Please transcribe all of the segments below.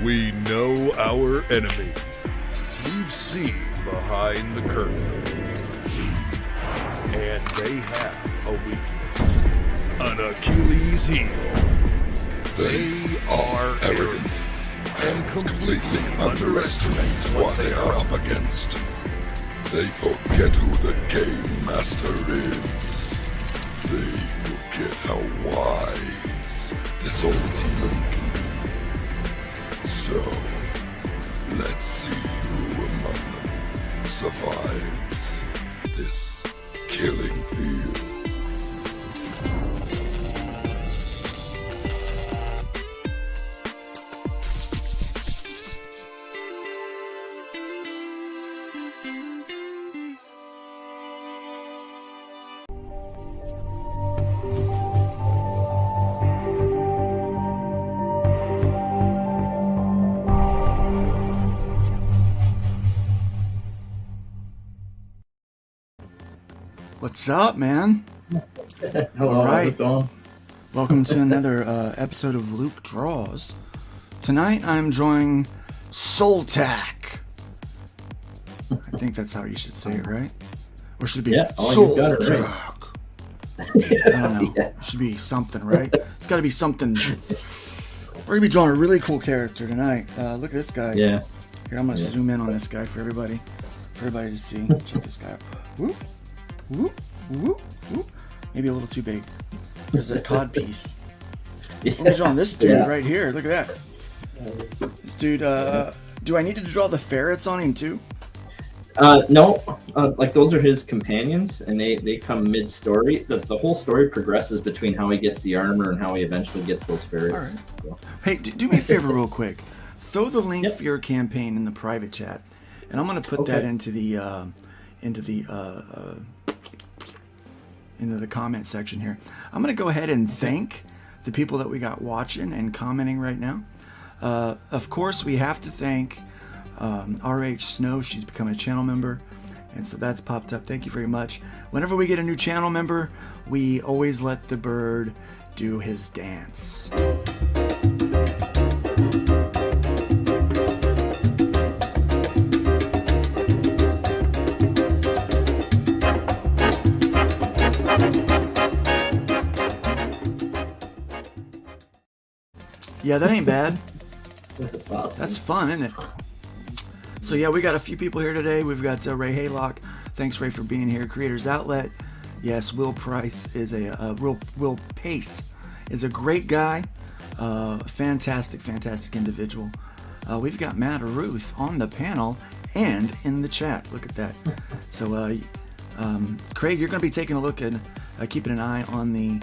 We know our enemy. We've seen behind the curtain. And they have a weakness. An Achilles heel. They are arrogant and completely underestimate what they are up against. They forget who the game master is. They forget how wise this old demon can be. So, let's see who among them survives this killing field. What's up, man? Hello, All right. how's it going? Welcome to another episode of Luke Draws. Tonight I'm joining SOLTAC. I think that's how you should say it, right? Or should it be you got it right. SOLTAC? I don't know. Yeah. It should be something, right? It's got to be something. We're going to be drawing a really cool character tonight. Look at this guy. Yeah. Here, I'm going to zoom in on this guy for everybody to see. Check this guy out. Whoop, whoop, whoop, whoop. Maybe a little too big. There's a cod piece. Yeah. Let me draw this dude right here. Look at that. This dude, do I need to draw the ferrets on him too? No, like those are his companions, and they come mid-story. The whole story progresses between how he gets the armor and how he eventually gets those ferrets. All right. So. Hey, do me a favor real quick. Throw the link for your campaign in the private chat, and I'm going to put that into the comment section here. I'm going to go ahead and thank the people that we got watching and commenting right now. Of course, we have to thank RH Snow. She's become a channel member, and so that's popped up. Thank you very much. Whenever we get a new channel member, we always let the bird do his dance. Yeah, that ain't bad. That's awesome. That's fun, isn't it? So yeah, we got a few people here today. We've got Ray Haylock. Thanks, Ray, for being here. Creators Outlet. Yes, Will Price is Will Pace is a great guy. Fantastic individual. We've got Matt Ruth on the panel and in the chat. Look at that. So, Craig, you're going to be taking a look and keeping an eye on the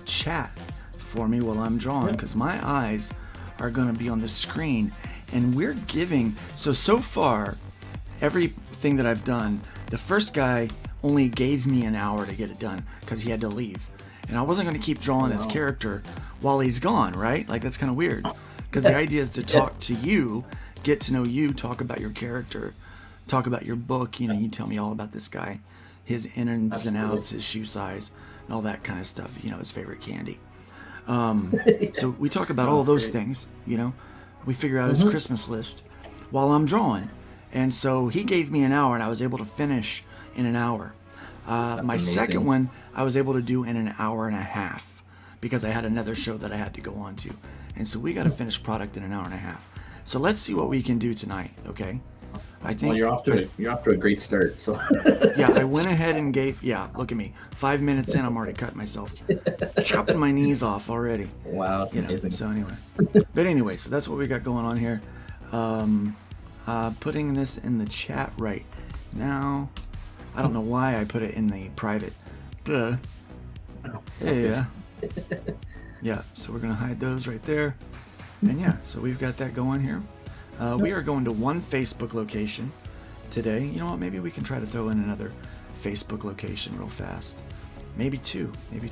chat for me while I'm drawing, because my eyes are going to be on the screen, and we're giving so far everything that I've done. The first guy only gave me an hour to get it done because he had to leave, and I wasn't going to keep drawing his character while he's gone, right? Like, that's kind of weird, because the idea is to talk to you, get to know you, talk about your character, talk about your book. You know, you tell me all about this guy, his ins and outs, his shoe size, and all that kind of stuff. You know, his favorite candy. So we talk about all those things. You know, we figure out his Christmas list while I'm drawing. And so he gave me an hour, and I was able to finish in an hour. My amazing. second one, I was able to do in an hour and a half because I had another show that I had to go on to. And so we got a finished product in an hour and a half. So let's see what we can do tonight, okay? I think Well, you're off to a great start. So yeah, I went ahead and gave, look at me. 5 minutes in, I'm already cutting myself. Chopping my knees off already. wow, that's amazing. So anyway, so that's what we got going on here. Putting this in the chat right now. I don't know why I put it in the private. Duh. Yeah. Yeah, so we're going to hide those right there. And yeah, so we've got that going here. We are going to one Facebook location today. You know what? Maybe we can try to throw in another Facebook location real fast. Maybe two.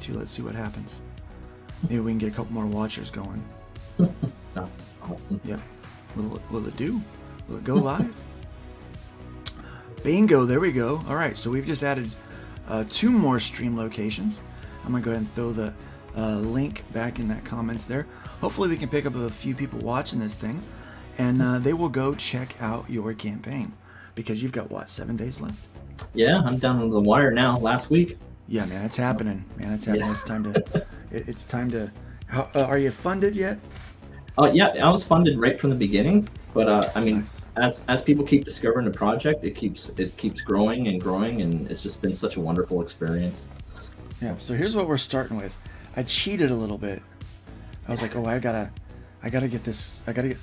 Let's see what happens. Maybe we can get a couple more watchers going. That's awesome. Yeah. Will it do? Will it go live? Bingo, there we go. All right, so we've just added 2 more stream locations. I'm going to go ahead and throw the link back in that comments there. Hopefully we can pick up a few people watching this thing, and they will go check out your campaign, because you've got, what, 7 days left? Yeah, I'm down to the wire now. Last week. Yeah, man, it's happening. Yeah. It's time to. Are you funded yet? Yeah, I was funded right from the beginning, but I mean, Nice. as people keep discovering the project, it keeps growing and growing, and it's just been such a wonderful experience. Yeah. So here's what we're starting with. I cheated a little bit. I was like, oh, I gotta get this. I gotta get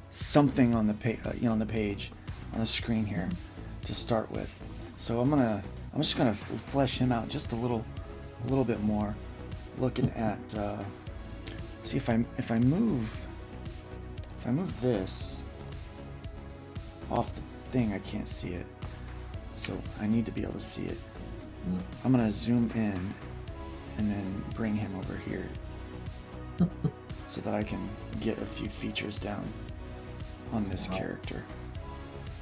something on the page, on the page, on the screen here, to start with. So I'm just gonna flesh him out just a little bit more. Looking at, see if I move this off the thing, I can't see it. So I need to be able to see it. I'm gonna zoom in and then bring him over here so that I can get a few features down on this character.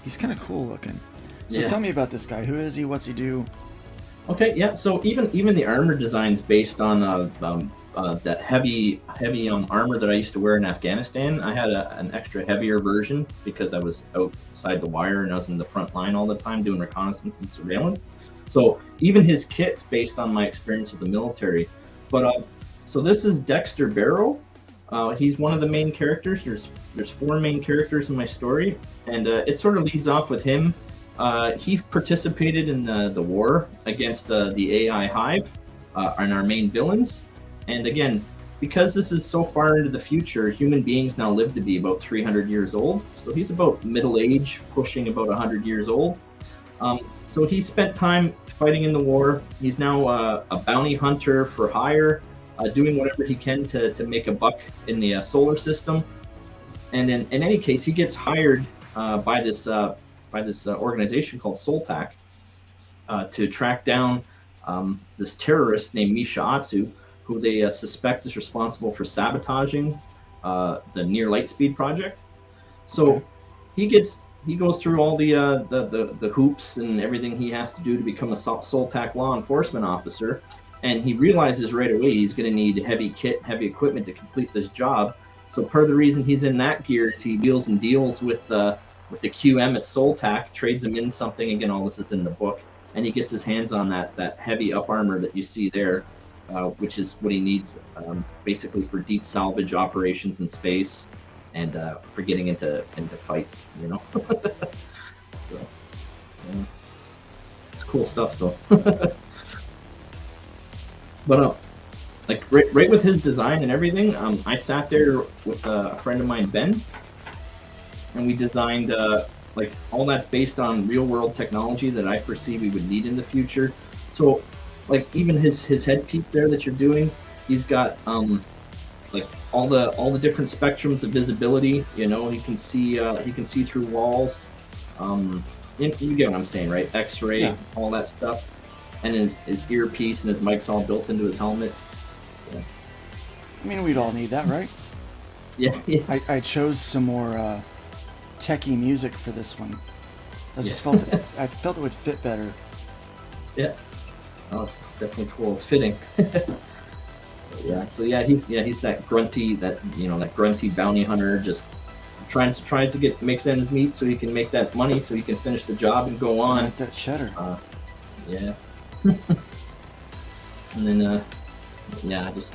He's kind of cool looking. So tell me about this guy. Who is he? What's he do? Okay, yeah. So even the armor design's based on that heavy armor that I used to wear in Afghanistan. I had an extra heavier version because I was outside the wire and I was in the front line all the time doing reconnaissance and surveillance. So even his kit's based on my experience with the military. But so this is Dexter Barrow. He's one of the main characters. There's 4 main characters in my story, and it sort of leads off with him. He participated in the war against the AI Hive and our main villains. And again, because this is so far into the future, human beings now live to be about 300 years old. So he's about middle age, pushing about 100 years old. So he spent time fighting in the war. He's now a bounty hunter for hire, doing whatever he can to make a buck in the solar system. And in any case, he gets hired by this organization called SOLTAC to track down this terrorist named Misha Atsu, who they suspect is responsible for sabotaging the Near Lightspeed project. So he goes through all the hoops and everything he has to do to become a SOLTAC law enforcement officer, and he realizes right away he's going to need heavy kit, heavy equipment to complete this job. So part of the reason he's in that gear is he deals with the QM at SOLTAC, trades him in something. Again, all this is in the book, and he gets his hands on that heavy up armor that you see there, which is what he needs basically for deep salvage operations in space and for getting into fights, so yeah. It's cool stuff though. But like right with his design and everything, I sat there with a friend of mine, Ben, and we designed like all that's based on real world technology that I foresee we would need in the future. So like even his headpiece there that you're doing, he's got like all the different spectrums of visibility. He can see through walls. You get what I'm saying, right? X-ray, yeah. All that stuff, and his earpiece and his mic's all built into his helmet. Yeah. I mean, we'd all need that, right? Yeah. I chose some more techie music for this one. I just felt it. I felt it would fit better. Yeah. Oh, it's definitely cool. It's fitting. Yeah. So yeah, he's that grunty, that grunty bounty hunter, just tries to makes ends meet so he can make that money so he can finish the job and go on. I like that cheddar. Yeah. And then just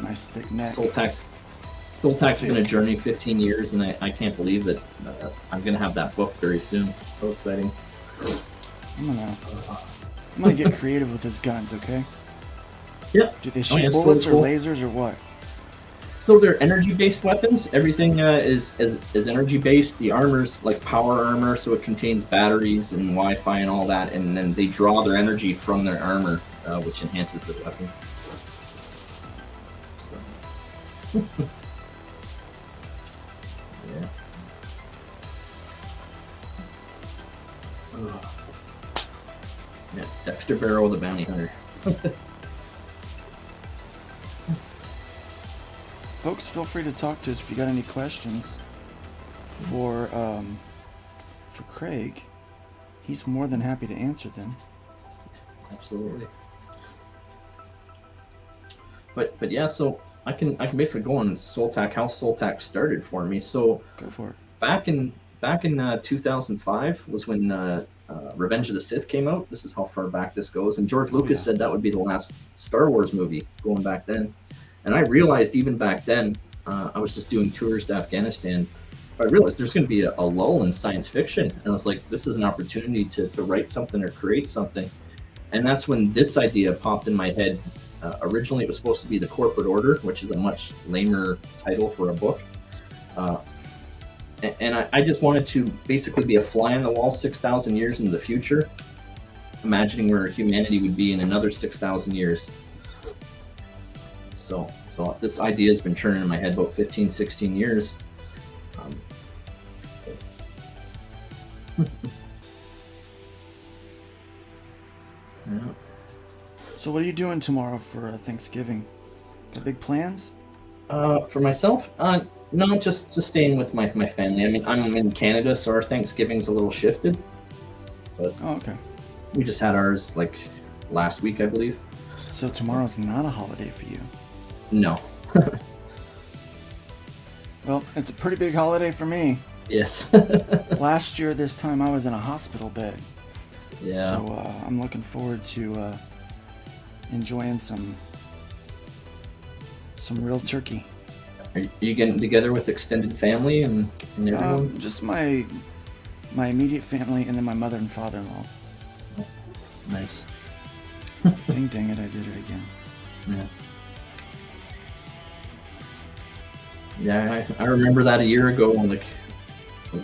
Nice thick neck. SOLTAC's been a journey, 15 years, and I can't believe that I'm gonna have that book very soon. So exciting. I'm gonna get creative with his guns, okay? Yep. Do they shoot yeah, bullets cool. or lasers or what? So they're energy-based weapons. Everything is energy-based. The armor's like power armor, so it contains batteries and Wi-Fi and all that, and then they draw their energy from their armor, which enhances their weapons. So. Yeah. Yeah, Dexter Barrow, the bounty hunter. Folks, feel free to talk to us if you got any questions for Craig. He's more than happy to answer them. Absolutely. But yeah, so I can basically go on SOLTAC, how SOLTAC started for me. So Go for it. back in 2005 was when Revenge of the Sith came out. This is how far back this goes. And George Lucas said that would be the last Star Wars movie going back then. And I realized even back then, I was just doing tours to Afghanistan. I realized there's going to be a lull in science fiction. And I was like, this is an opportunity to write something or create something. And that's when this idea popped in my head. Originally, it was supposed to be The Corporate Order, which is a much lamer title for a book. And I just wanted to basically be a fly on the wall 6,000 years into the future, imagining where humanity would be in another 6,000 years. So this idea has been churning in my head about 15, 16 years. Yeah. So what are you doing tomorrow for Thanksgiving? Got big plans? For myself, no, just staying with my family. I mean, I'm in Canada, so our Thanksgiving's a little shifted. But okay. We just had ours like last week, I believe. So tomorrow's not a holiday for you? No. Well, it's a pretty big holiday for me. Yes. Last year, this time, I was in a hospital bed. Yeah. So I'm looking forward to enjoying some real turkey. Are you getting together with extended family and everyone? Just my immediate family and then my mother and father-in-law. Nice. Dang it, I did it again. Yeah. Yeah, I remember that a year ago, like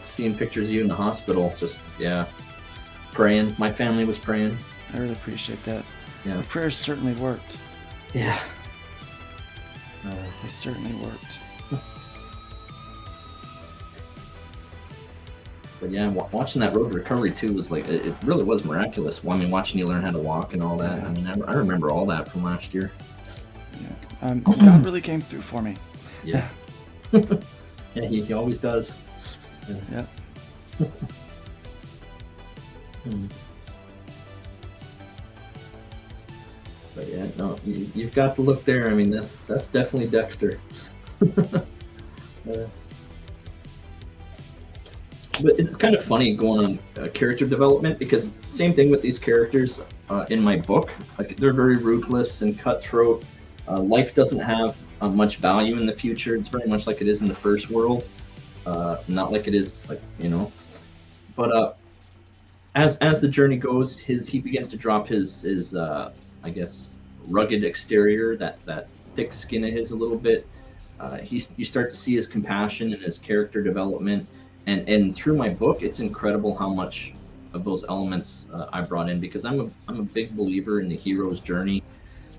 seeing pictures of you in the hospital. Just praying. My family was praying. I really appreciate that. Yeah. The prayers certainly worked. Yeah. They certainly worked. But yeah, watching that road to recovery too was like, it really was miraculous. Well, I mean, watching you learn how to walk and all that. Yeah. I mean, I remember all that from last year. Yeah. God really came through for me. Yeah. Yeah, he always does. Yeah. But yeah, no, you've got to look there. I mean, that's definitely Dexter. But it's kind of funny going on character development, because same thing with these characters in my book. Like, they're very ruthless and cutthroat. Life doesn't have much value in the future. It's very much like it is in the first world, not like it is But as the journey goes, he begins to drop his I guess rugged exterior, that thick skin of his a little bit. You start to see his compassion and his character development. And through my book, it's incredible how much of those elements I brought in, because I'm a big believer in the hero's journey.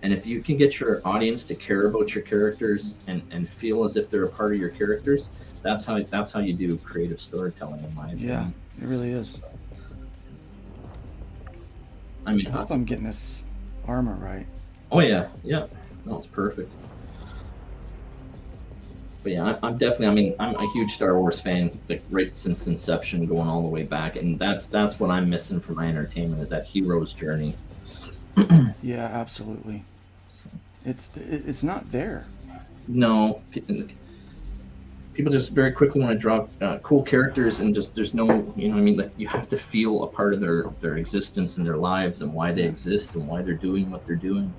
And if you can get your audience to care about your characters and feel as if they're a part of your characters, that's how you do creative storytelling, in my opinion. Yeah, it really is. I mean, I hope I'm getting this armor right. Oh yeah, no, it's perfect. But yeah, I'm definitely. I mean, I'm a huge Star Wars fan, like right since inception, going all the way back, and that's what I'm missing for my entertainment is that hero's journey. Yeah, absolutely. It's not there. No, people just very quickly want to draw cool characters, and just there's no, you know, what I mean, like you have to feel a part of their existence and their lives and why they exist and why they're doing what they're doing.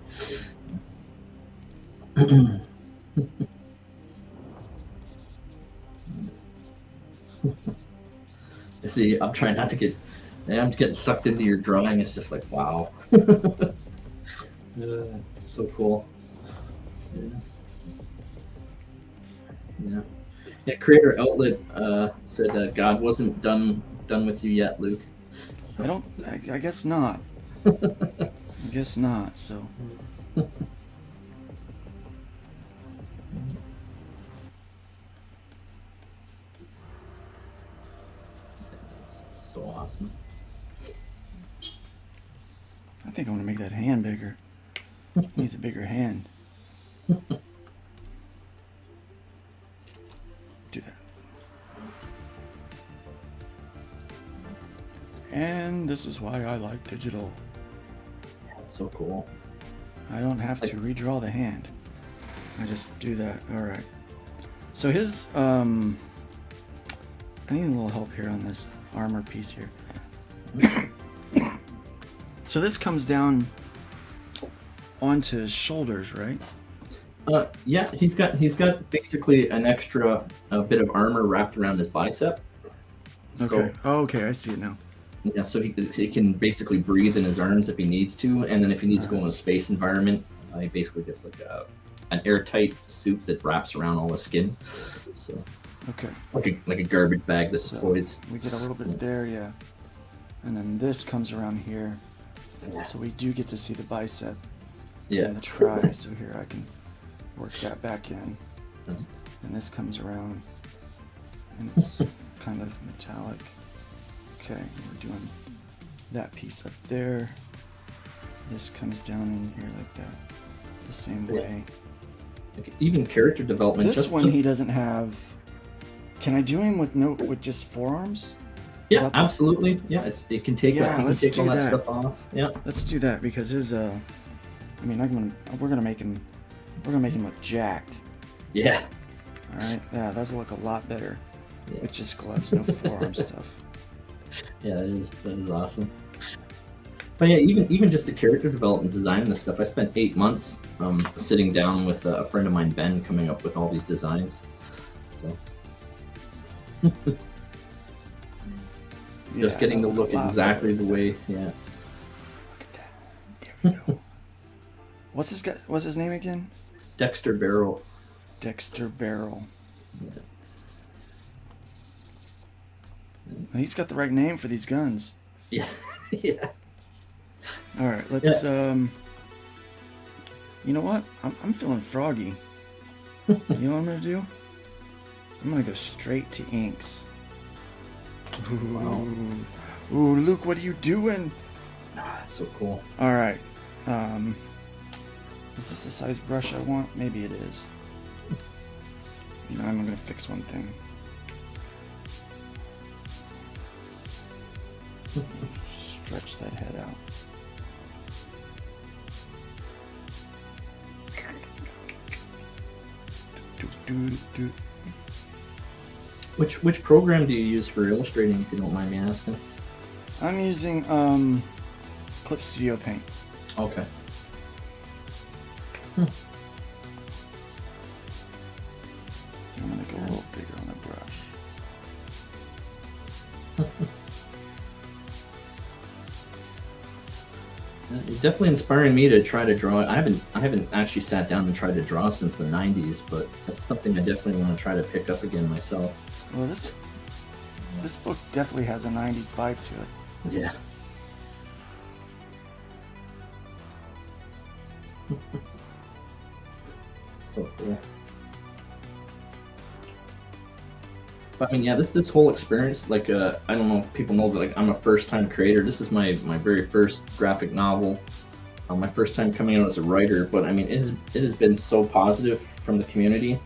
See, I'm trying not to get. I'm getting sucked into your drawing. It's just like wow, so cool. Yeah. Yeah. Creator Outlet said God wasn't done with you yet, Luke. I guess not. I guess not. So. So awesome. I think I want to make that hand bigger. Needs a bigger hand. Do that. And this is why I like digital. So cool. I don't have to redraw the hand. I just do that. Alright. So his, I need a little help here on this armor piece here. So this comes down onto his shoulders, right? Yeah, he's got basically an extra bit of armor wrapped around his bicep. Okay. Oh, okay, I see it now. Yeah, so he can basically breathe in his arms if he needs to, and then if he needs to go in a space environment, he basically gets like an airtight suit that wraps around all the skin. So Okay. like a garbage bag that So deploys. we get a little bit there, yeah. And then this comes around here. So we do get to see the bicep Yeah. and the tri. So here I can work that back in. Mhm. And this comes around and it's kind of metallic. Okay, we're doing that piece up there. This comes down in here like that, the same way. Like, even character development. This one he doesn't have. Can I do him with just forearms? Yeah, Without this- absolutely. Yeah, it can take Yeah, he can let's take do all that that. stuff off. Yeah. Let's do that because his I mean we're gonna make him look jacked. Yeah. All right, yeah, that'll look a lot better Yeah. with just gloves, no forearm stuff. Yeah, that is awesome. But yeah, even just the character development, designing this stuff, I spent 8 months sitting down with a friend of mine, Ben, coming up with all these designs. So just Yeah, getting to that'll look a lot exactly better. the way. Yeah. Look at that. There we go. What's his name again? Dexter Barrel. Dexter Barrel. Yeah. Well, he's got the right name for these guns. Yeah. Yeah. All right, let's. You know what? I'm feeling froggy. You know what I'm gonna do? I'm gonna go straight to inks. Ooh, ooh, Luke, what are you doing? Ah, that's so cool. All right. Is this the size brush I want? Maybe it is. You know, I'm gonna fix one thing. Stretch that head out. Do. Which program do you use for illustrating, if you don't mind me asking? I'm using Clip Studio Paint. Okay. I'm gonna go a little bigger on the brush. It's definitely inspiring me to try to draw. I haven't actually sat down and tried to draw since the 90s, but that's something I definitely want to try to pick up again myself. Well, this book definitely has a 90s vibe to it. Yeah. So cool. But I mean, yeah, this whole experience, like, I don't know if people know, but like, I'm a first-time creator. This is my very first graphic novel, my first time coming out as a writer. But I mean, it has been so positive from the community.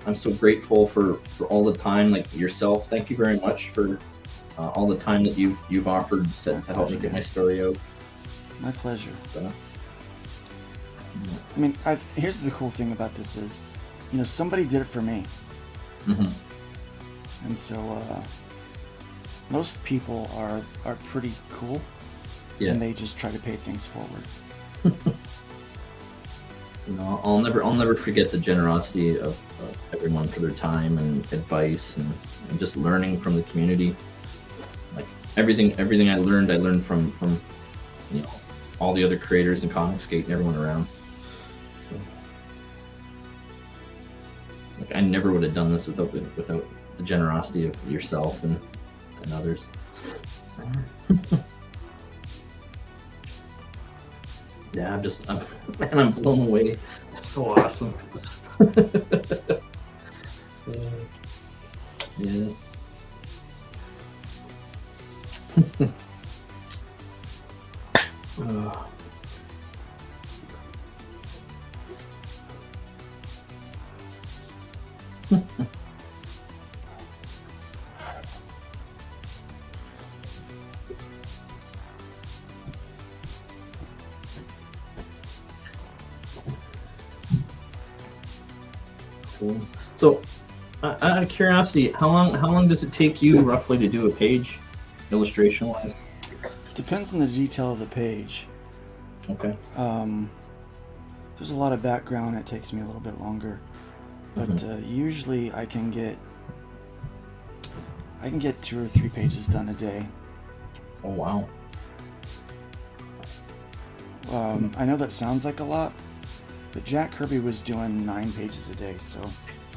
I'm so grateful for all the time, like yourself. Thank you very much for all the time that you've offered to help me get my story out. My pleasure. So, I mean, here's the cool thing about this is, you know, somebody did it for me. And so most people are pretty cool, and they just try to pay things forward. You know, I'll never forget the generosity of everyone for their time and advice and just learning from the community. Like everything I learned from you know, all the other creators in Comicsgate and everyone around. So, like, I never would have done this without the generosity of yourself and others. Yeah, I'm blown away. It's so awesome. Yeah. Cool. So, out of curiosity, how long does it take you roughly to do a page, illustration wise? Depends on the detail of the page. Okay. There's a lot of background. It takes me a little bit longer, but usually I can get 2 or 3 pages done a day. Oh wow. I know that sounds like a lot, but Jack Kirby was doing 9 pages a day, so.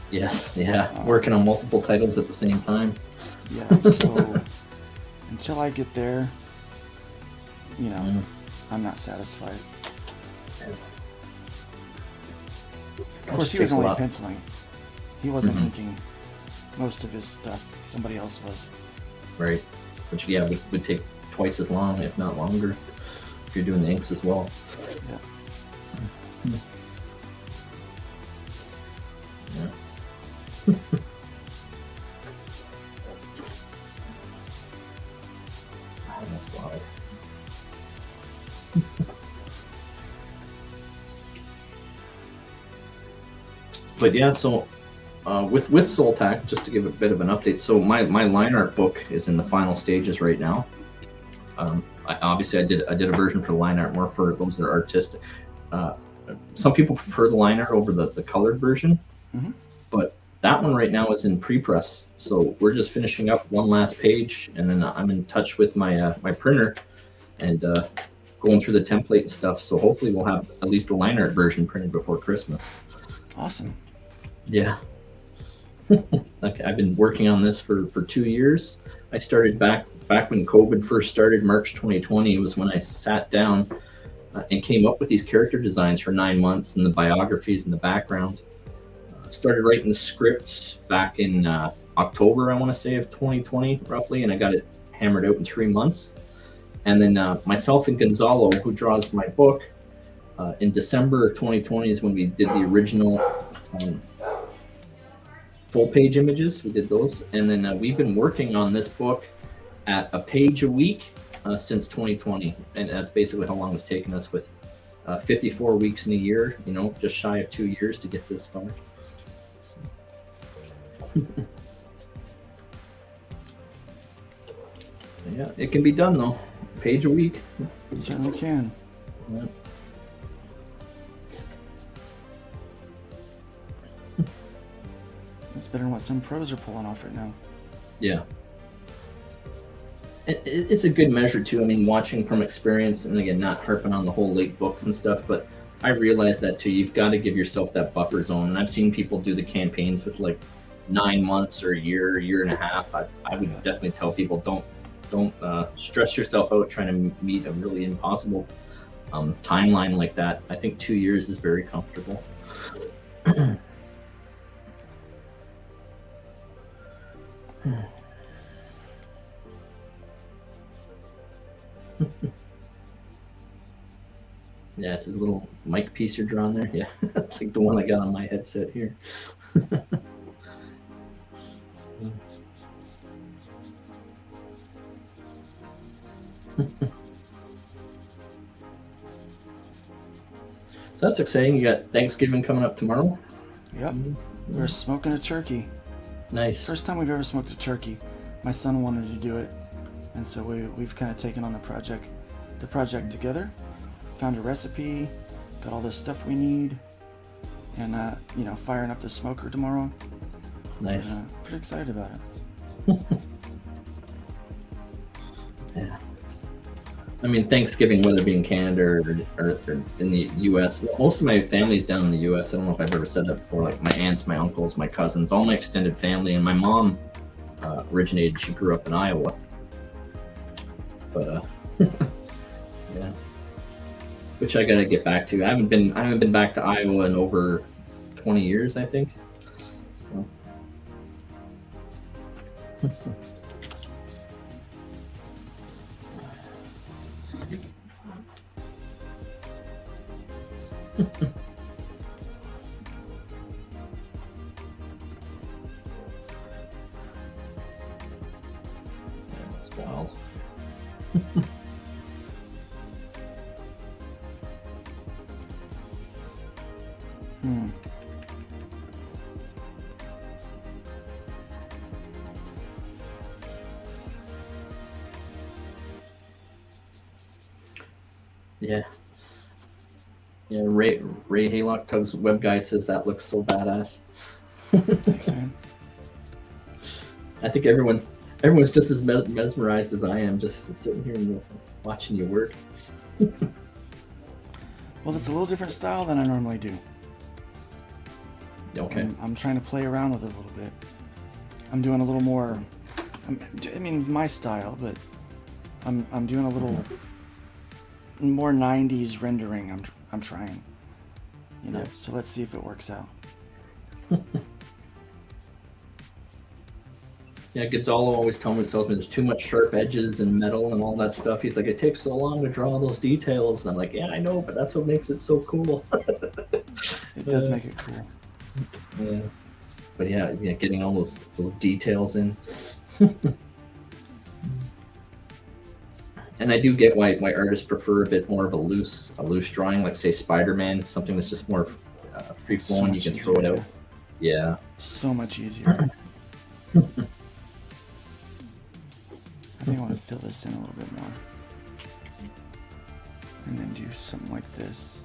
Yes, yeah, working on multiple titles at the same time. Yeah, so until I get there, you know, I'm not satisfied. Of course, he was only penciling. He wasn't inking most of his stuff. Somebody else was. Right. Which, yeah, would take twice as long, if not longer, if you're doing the inks as well. Yeah. Yeah. That's wild. But yeah, so with SOLTAC, just to give a bit of an update, so my line art book is in the final stages right now. Obviously I did a version for line art more for those that are artistic. Some people prefer the line art over the colored version, but that one right now is in pre-press. So we're just finishing up one last page, and then I'm in touch with my my printer and going through the template and stuff. So hopefully we'll have at least the line art version printed before Christmas. Awesome. Yeah. Okay, I've been working on this for 2 years. I started back when COVID first started, March 2020 was when I sat down and came up with these character designs for 9 months and the biographies and the background. Started writing the scripts back in October, I want to say, of 2020 roughly, and I got it hammered out in 3 months. And then myself and Gonzalo, who draws my book, in December of 2020 is when we did the original full page images. We did those, and then we've been working on this book at a page a week since 2020, and that's basically how long it's taken us, with 54 weeks in a year, you know, just shy of 2 years to get this far. So. Yeah, it can be done though. Page a week. It certainly can. Yeah. It's better than what some pros are pulling off right now. Yeah. It's a good measure too. I mean, watching from experience, and again, not harping on the whole late books and stuff, but I realize that too. You've got to give yourself that buffer zone. And I've seen people do the campaigns with like 9 months or a year and a half. I would definitely tell people don't stress yourself out trying to meet a really impossible timeline like that. I think 2 years is very comfortable. Yeah, it's his little mic piece you're drawing there. Yeah, it's like the one I got on my headset here. So that's exciting. You got Thanksgiving coming up tomorrow. Yep. We're smoking a turkey. Nice. First time we've ever smoked a turkey. My son wanted to do it, and so we've kind of taken on the project together. Found a recipe, got all the stuff we need, and firing up the smoker tomorrow. Nice. Pretty excited about it. Yeah. I mean, Thanksgiving, whether it be in Canada or in the U.S., most of my family's down in the U.S. I don't know if I've ever said that before. Like my aunts, my uncles, my cousins, all my extended family, and my mom originated. She grew up in Iowa, but yeah, which I gotta get back to. I haven't been back to Iowa in over 20 years, I think. So. That's wild. Yeah. Yeah, Ray Haylock, Tug's web guy, says that looks so badass. Thanks, man. I think everyone's just as mesmerized as I am, just sitting here and watching you work. Well, it's a little different style than I normally do. Okay. I'm trying to play around with it a little bit. I'm doing a little more. I mean, it's my style, but I'm doing a little more 90s rendering. I'm trying. Yeah. So let's see if it works out. Yeah, Gonzalo always tells me there's too much sharp edges and metal and all that stuff. He's like, it takes so long to draw those details. And I'm like, yeah, I know, but that's what makes it so cool. It does make it cool. Yeah. But yeah, getting all those details in. And I do get why artists prefer a bit more of a loose drawing, like say Spider-Man, something that's just more free flowing. You can throw it out. Yeah. So much easier. I think I want to fill this in a little bit more. And then do something like this.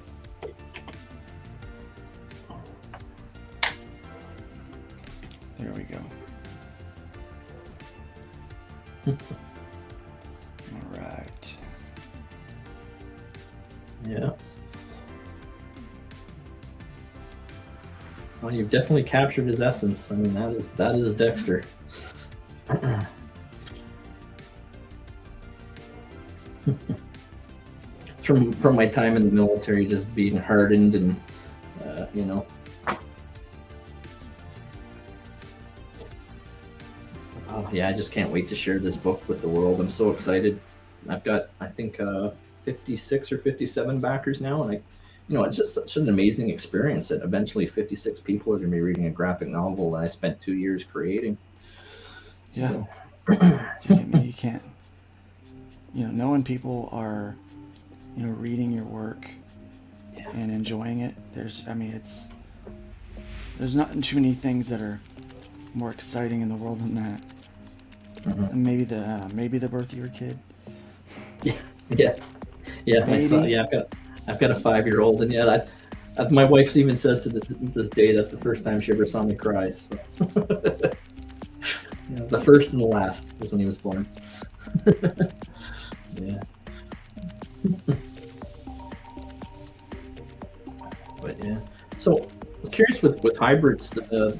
There we go. All right. Yeah. Well, you've definitely captured his essence. I mean, that is Dexter. From my time in the military, just being hardened and Oh yeah, I just can't wait to share this book with the world. I'm so excited. I've got, I think, 56 or 57 backers now, and it's just such an amazing experience that eventually 56 people are going to be reading a graphic novel that I spent 2 years creating. Yeah. So. Dude, I mean, you can't. Knowing people are, reading your work and enjoying it. There's not too many things that are more exciting in the world than that. Mm-hmm. And maybe the birth of your kid. Yeah. I've got a 5-year-old, and my wife even says to this day that's the first time she ever saw me cry. So. The first and the last was when he was born. Yeah. But yeah. So I was curious with hybrids, the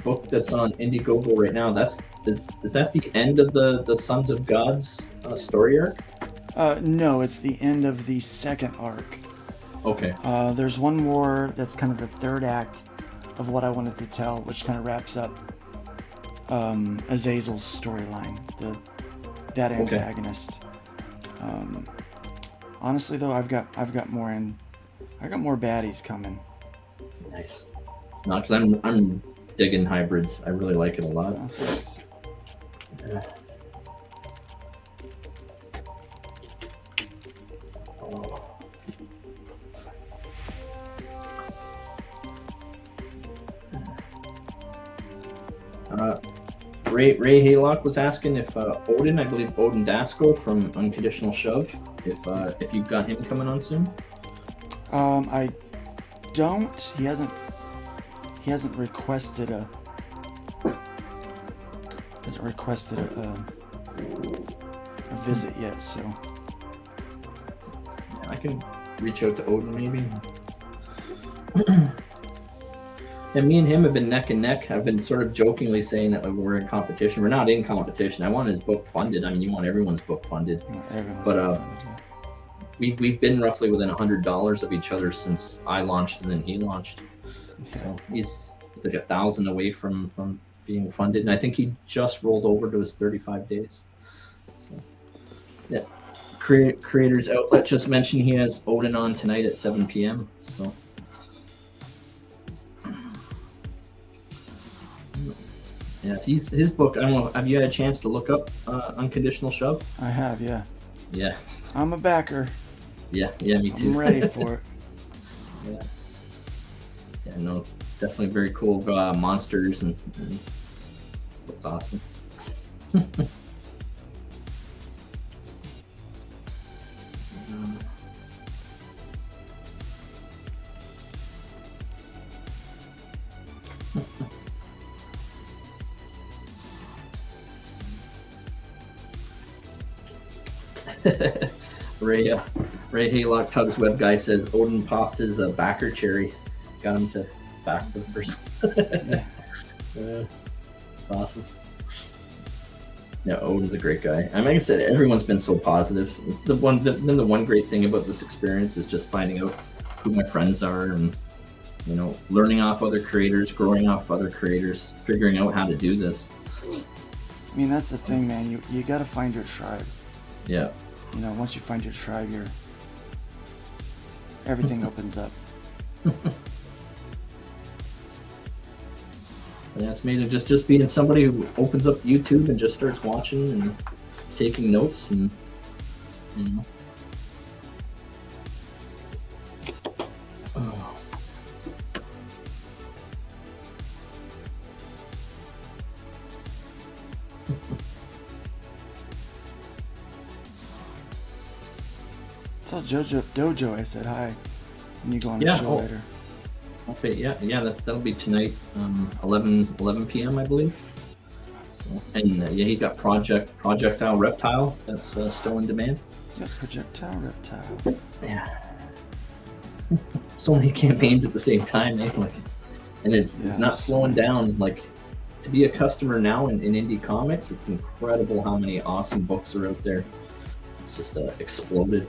book that's on Indiegogo right now. Is that the end of the Sons of God's story arc? No, it's the end of the second arc. Okay. There's one more that's kind of the third act of what I wanted to tell, which kind of wraps up Azazel's storyline, that antagonist. Honestly, though, I've got more baddies coming. Nice. No, because I'm digging hybrids. I really like it a lot. Oh, thanks. Yeah. Ray Haylock was asking if Odin, I believe Odin Dasko from Unconditional Shove, if you've got him coming on soon. I don't. He hasn't requested a visit yet, so I can reach out to Odin maybe. And me and him have been neck and neck. I've been sort of jokingly saying that we're in competition. We're not in competition. I want his book funded. I mean, you want everyone's book funded. We've been roughly within $100 of each other since I launched and then he launched. Okay. So he's like 1,000 away from being funded, and I think he just rolled over to his 35 days. So, yeah. Creators Outlet just mentioned he has Odin on tonight at 7 p.m. So. Yeah, his book. I don't know. Have you had a chance to look up Unconditional Shove? I have, yeah. Yeah. I'm a backer. Yeah, me too. I'm ready for it. Yeah, no, definitely very cool monsters and looks awesome. Ray Haylock Tugs web guy says Odin popped his backer cherry, got him to back for the first one. That's awesome. Yeah, Odin's a great guy. I mean, like I said, everyone's been so positive. It's the one great thing about this experience is just finding out who my friends are and learning off other creators, growing off other creators, figuring out how to do this. I mean, that's the thing, man. You got to find your tribe. Yeah. Once you find your tribe, everything opens up. Yeah, it's made of just being somebody who opens up YouTube and just starts watching and taking notes and Oh. Tell JoJo Dojo I said hi when you go on the show later. Okay, yeah, that'll be tonight, 11 p.m. I believe. So, and he's got Projectile Reptile that's still in demand. Yeah, Projectile Reptile. Yeah. So many campaigns at the same time, eh? And it's not slowing down. Like, to be a customer now in indie comics, it's incredible how many awesome books are out there. It's just exploded.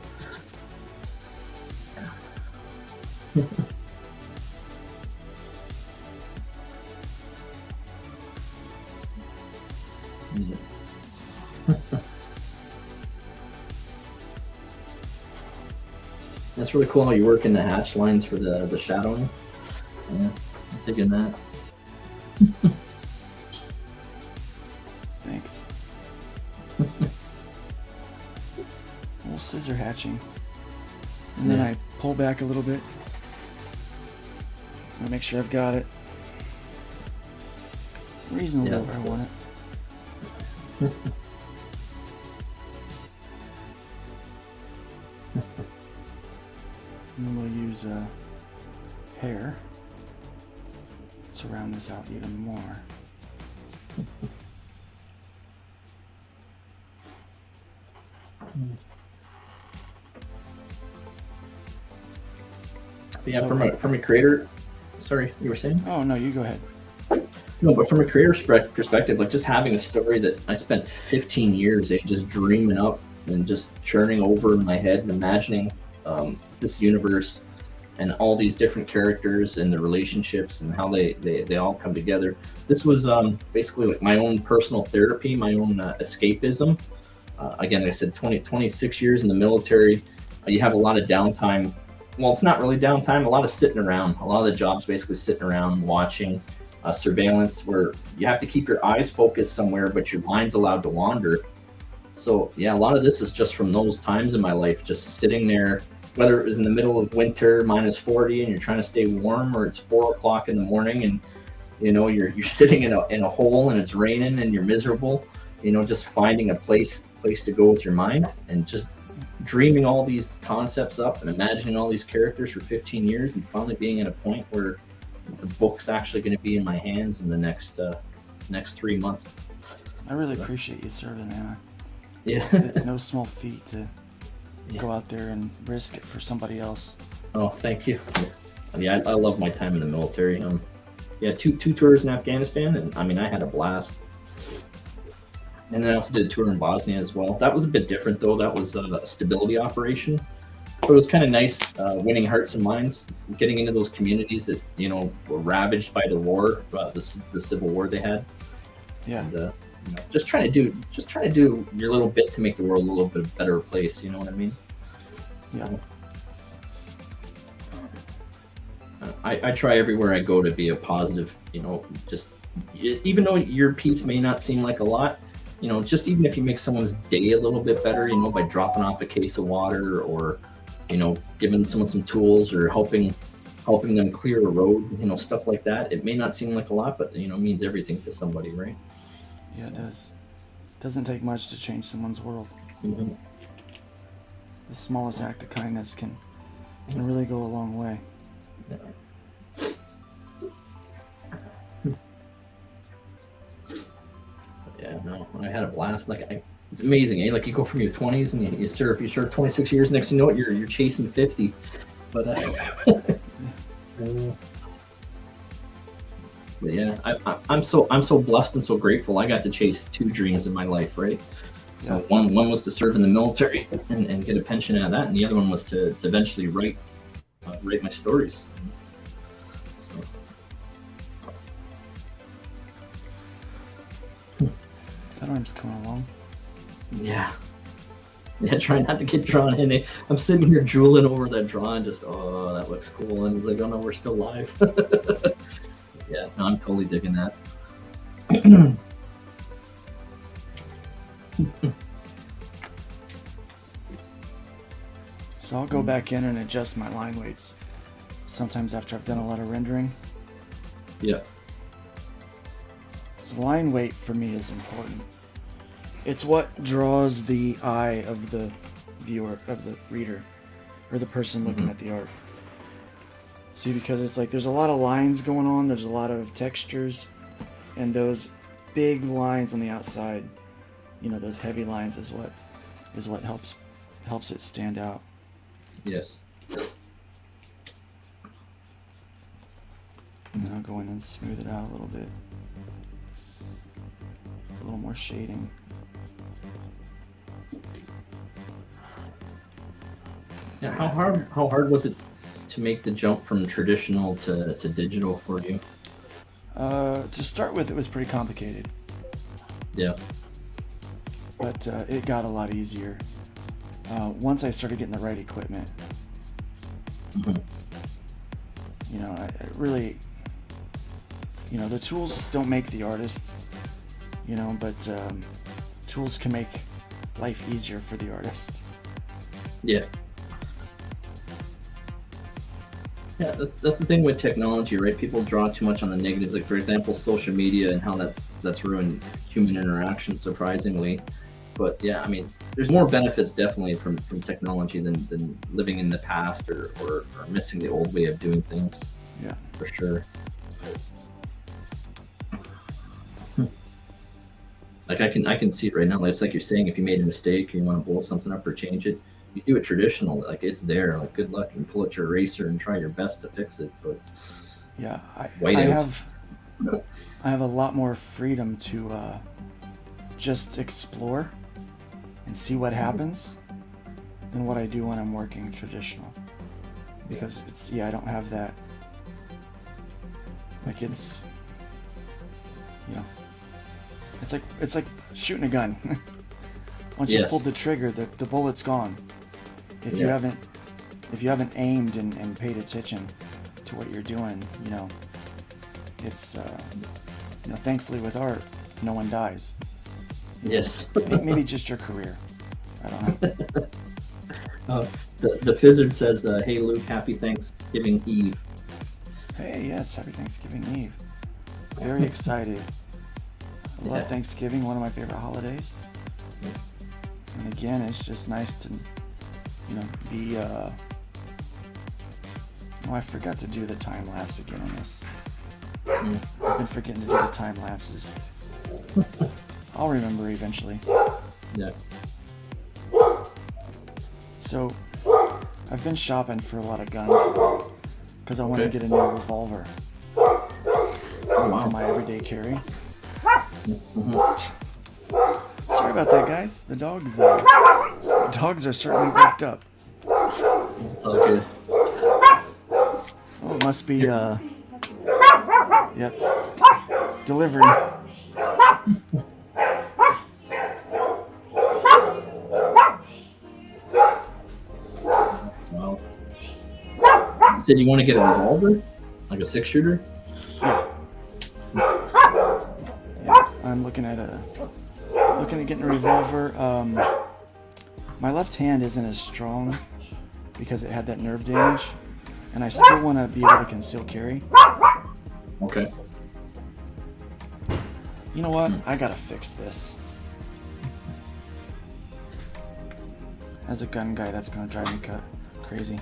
That's really cool how you work in the hatch lines for the shadowing. Yeah, I'm digging that. Thanks. Little scissor hatching. And then I pull back a little bit. I'll make sure I've got it reasonably where I want it. And then we'll use hair to round this out even more. Yeah, from a creator. Sorry, you were saying? Oh no, you go ahead. No, but from a creator perspective, like just having a story that I spent 15 years just dreaming up and just churning over in my head and imagining this universe and all these different characters and the relationships and how they all come together. This was basically like my own personal therapy, my own escapism. Again, like I said, 26 years in the military. You have a lot of downtime. Well, it's not really downtime, a lot of sitting around. A lot of the jobs basically sitting around watching surveillance, where you have to keep your eyes focused somewhere, but your mind's allowed to wander. So yeah, a lot of this is just from those times in my life, just sitting there, whether it was in the middle of winter, -40, and you're trying to stay warm, or it's 4 o'clock in the morning and You know, you're sitting in a hole and it's raining and you're miserable. You know, just finding a place to go with your mind and just dreaming all these concepts up and imagining all these characters for 15 years and finally being at a point where the book's actually going to be in my hands in the next 3 months. I really appreciate you serving, man. Yeah. It's no small feat to go out there and risk it for somebody else. Oh, thank you. Yeah, I love my time in the military. Yeah, two tours in Afghanistan, and I mean, I had a blast. And then I also did a tour in Bosnia as well. That was a bit different, though. That was a stability operation. But it was kind of nice, winning hearts and minds, getting into those communities that, you know, were ravaged by the war, the civil war they had. Yeah. And, you know, just trying to do your little bit to make the world a little bit better place. You know what I mean? So, Yeah. I try everywhere I go to be a positive. You know, just even though your piece may not seem like a lot, you know, just even if you make someone's day a little bit better, you know, by dropping off a case of water or, you know, giving someone some tools or helping them clear a road, you know, stuff like that. It may not seem like a lot, but, you know, it means everything to somebody, right? Yeah, it does. Doesn't take much to change someone's world. Mm-hmm. The smallest act of kindness can really go a long way. Yeah. Yeah, no, I had a blast. Like, it's amazing, eh? Like, you go from your 20s and you serve 26 years. Next thing you know, you're chasing 50. But, but yeah, I'm so blessed and so grateful. I got to chase 2 dreams in my life, right? Yeah. So one was to serve in the military and get a pension out of that, and the other one was to eventually write my stories. So. That arm's coming along. Yeah, try not to get drawn in. I'm sitting here drooling over that drawing, just, oh, that looks cool. And he's like, oh no, we're still live. Yeah, no, I'm totally digging that. So I'll go back in and adjust my line weights sometimes after I've done a lot of rendering. Yeah. So line weight for me is important. It's what draws the eye of the viewer, of the reader, or the person looking at the art. See, because it's like there's a lot of lines going on, there's a lot of textures, and those big lines on the outside, you know, those heavy lines is what helps it stand out. Yes. And then I'll go in and smooth it out a little bit. A little more shading. Yeah, how hard was it to make the jump from traditional to digital for you? To start with, it was pretty complicated, Yeah. but it got a lot easier once I started getting the right equipment. You know, I really, you know, the tools don't make the artist, you know, but tools can make life easier for the artist. Yeah. Yeah, that's the thing with technology, right? People draw too much on the negatives, like for example, social media and how that's ruined human interaction, surprisingly. But yeah, I mean, there's more benefits definitely from technology than living in the past or missing the old way of doing things. Yeah, for sure. Like I can see it right now. Like, it's like you're saying, if you made a mistake or you want to blow something up or change it, you do it traditional. Like, it's there. Like, good luck, and pull out your eraser and try your best to fix it. But yeah, I have a lot more freedom to just explore and see what happens than what I do when I'm working traditional, because I don't have that. Like, it's, you know, it's like shooting a gun. Once you've pulled the trigger, the bullet's gone. If you haven't aimed and paid attention to what you're doing, you know, it's you know, thankfully with art, no one dies. yes. Maybe just your career. I don't know. The Fizzard says, "Hey Luke, happy Thanksgiving Eve." Hey, yes, happy Thanksgiving Eve. Very excited. I love Yeah. Thanksgiving, one of my favorite holidays. Yeah. And again, it's just nice to, be. Oh, I forgot to do the time lapse again on this. I've been forgetting to do the time lapses. I'll remember eventually. Yeah. So, I've been shopping for a lot of guns because I want to Okay. get a new revolver Oh, wow. for my everyday carry. Mhm. Sorry about that, guys. The dogs are certainly worked up. It's all good. Oh, it must be, yep, delivery. Wow. You said you want to get a revolver? Like a 6-shooter? Yeah, I'm looking at getting a revolver. My left hand isn't as strong because it had that nerve damage, and I still want to be able to conceal carry. Okay. You know what? I gotta fix this. As a gun guy, that's gonna drive me crazy.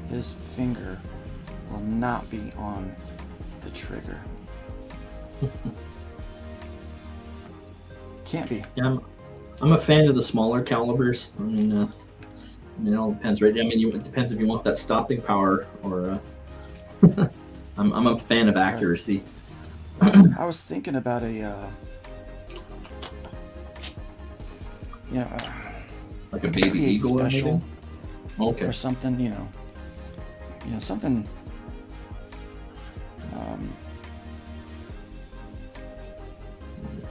This finger will not be on the trigger. Can't be. Yeah, I'm a fan of the smaller calibers. I mean, it all depends, right? I mean, it depends if you want that stopping power or. I'm a fan of accuracy. I was thinking about Like a baby eagle or special anything? Okay. or something, something.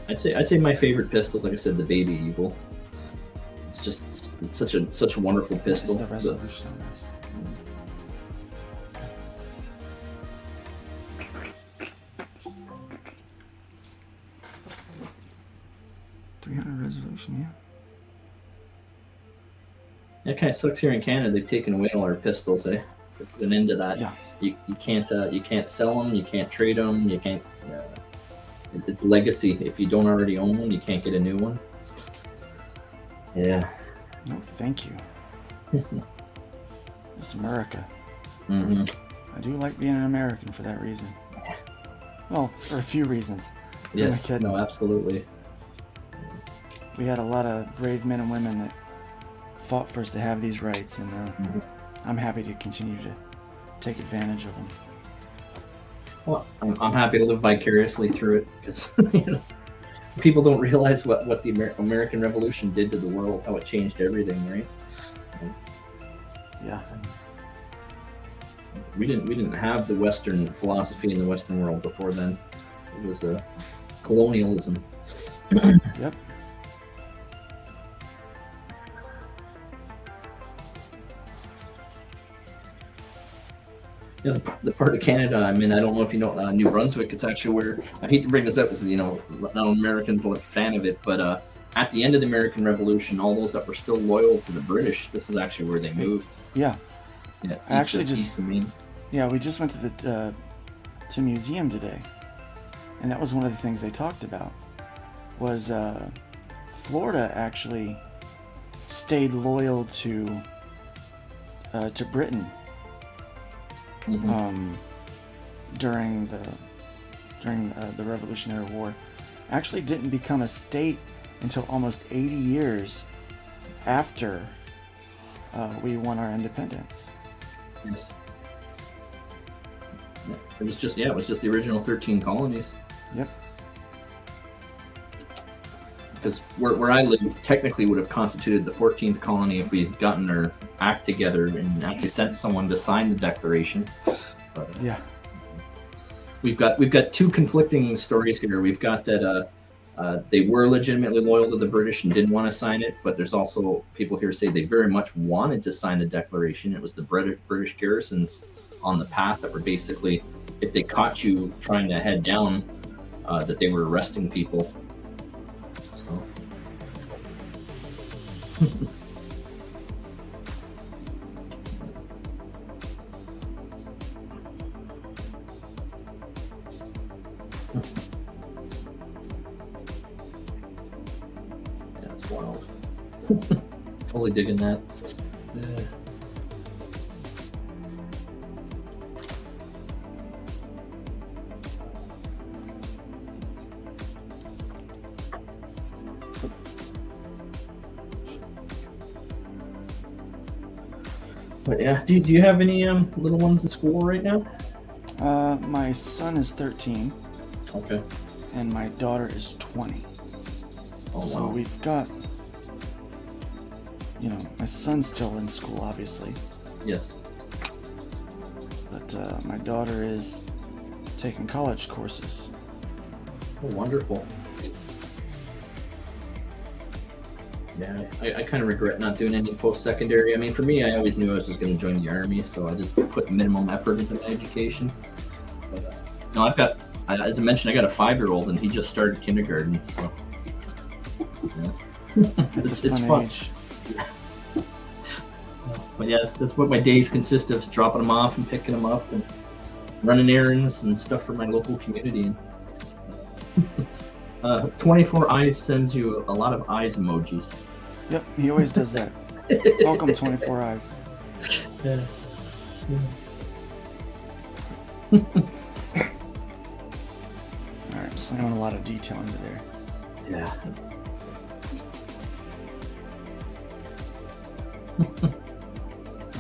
I'd say my favorite pistol is, like I said, the baby eagle. It's such a wonderful What is pistol. the resolution on this? 300 resolution, yeah. It kind of sucks here in Canada. They've taken away all our pistols. They put an end to that. Yeah. You can't sell them. You can't trade them. You can't. It's legacy. If you don't already own one, you can't get a new one. Yeah. No, thank you. It's America. Mm-hmm. I do like being an American for that reason. Well, for a few reasons. Who am I Yes. kidding? No. Absolutely. We had a lot of brave men and women that fought for us to have these rights, and I'm happy to continue to take advantage of them. Well, I'm happy to live vicariously through it because people don't realize what the American Revolution did to the world, how it changed everything, right? Yeah. We didn't have the Western philosophy in the Western world before then. It was colonialism. Yep. Yeah, the part of Canada I'm in, I don't know if you know New Brunswick. It's actually where, I hate to bring this up because not all Americans are a fan of it, but at the end of the American Revolution, all those that were still loyal to the British, this is actually where they moved. Yeah. Yeah, I actually east of Maine. Yeah, we just went to the museum today, and that was one of the things they talked about. Was Florida actually stayed loyal to Britain during the Revolutionary War. Actually, didn't become a state until almost 80 years after we won our independence. Yes. Yeah, it was just the original 13 colonies. Yep. Because where I live technically would have constituted the 14th colony if we had gotten our act together and actually sent someone to sign the Declaration. But Yeah. we've got two conflicting stories here. We've got that they were legitimately loyal to the British and didn't want to sign it, but there's also people here say they very much wanted to sign the Declaration. It was the British garrisons on the path that were basically, if they caught you trying to head down, that they were arresting people. So. That's wild. Totally digging that. Yeah. But yeah, do you have any little ones in school right now? My son is 13 Okay. and my daughter is 20. Oh, So wow. we've got, my son's still in school, obviously, Yes. but my daughter is taking college courses. Oh, wonderful. Yeah, I kind of regret not doing any post-secondary. I mean, for me, I always knew I was just going to join the Army, so I just put minimum effort into my education. But, no, as I mentioned, I got a 5-year-old, and he just started kindergarten, so yeah. It's a it's fun fun. age. But yeah, that's what my days consist of: is dropping them off and picking them up, and running errands and stuff for my local community. 24 Eyes sends you a lot of eyes emojis. Yep, he always does that. Welcome, 24 Eyes. Yeah. Alright, slamming a lot of detail into there. Yeah.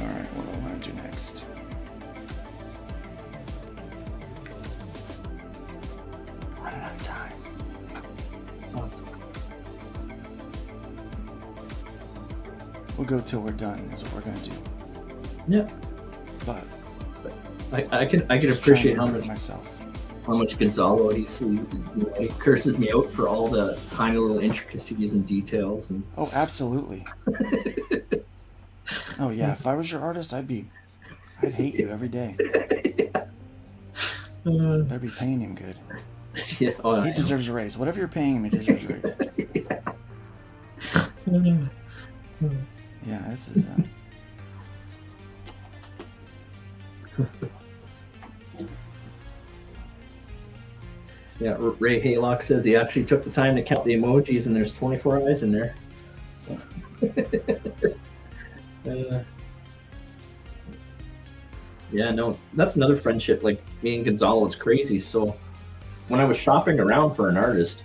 Alright, what do I want to do next? Running out of time. We'll go till we're done, is what we're going to do. Yeah. But I can just appreciate trying how to remember much myself. Gonzalo he curses me out for all the tiny little intricacies and details and Oh, absolutely. Oh yeah, if I was your artist, I'd hate you every day. Better be paying him good. yeah. Oh, He deserves a raise. Whatever you're paying him, he deserves a raise. Yeah, this is. Yeah, Ray Haylock says he actually took the time to count the emojis, and there's 24 eyes in there. So. Yeah, no, that's another friendship. Like me and Gonzalo, it's crazy. So when I was shopping around for an artist,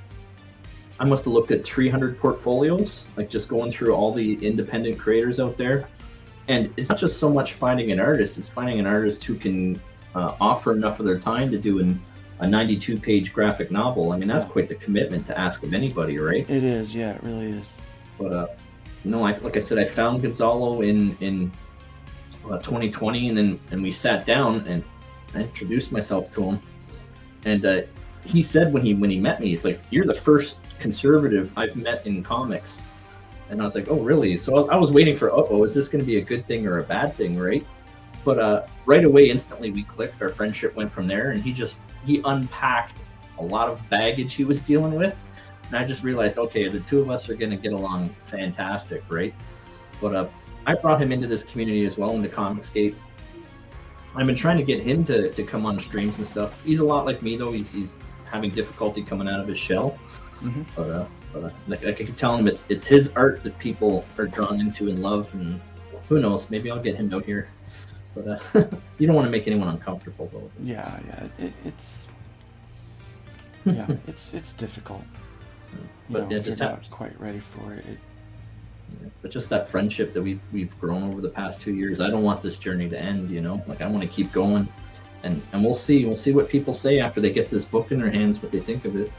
I must have looked at 300 portfolios, like just going through all the independent creators out there. And it's not just so much finding an artist, it's finding an artist who can offer enough of their time to do a 92-page graphic novel. I mean, that's quite the commitment to ask of anybody, right? It is, yeah, it really is. But no, like I said, I found Gonzalo in 2020, and we sat down and I introduced myself to him, and he said when he met me, he's like, "You're the first conservative I've met in comics." And I was like, "Oh, really?" So I was waiting for, is this going to be a good thing or a bad thing, right? But right away, instantly, we clicked. Our friendship went from there, and he unpacked a lot of baggage he was dealing with, and I just realized, okay, the two of us are going to get along fantastic, right? But I brought him into this community as well, into Comicscape. I've been trying to get him to come on streams and stuff. He's a lot like me, though. He's having difficulty coming out of his shell. Mm-hmm. But like I can tell him it's his art that people are drawn into and love, and who knows, maybe I'll get him out here. But you don't want to make anyone uncomfortable, though. Yeah, it's it's difficult. But yeah, if just you're not quite ready for it. But just that friendship that we've grown over the past 2 years, I don't want this journey to end. Like I want to keep going, and we'll see what people say after they get this book in their hands, what they think of it.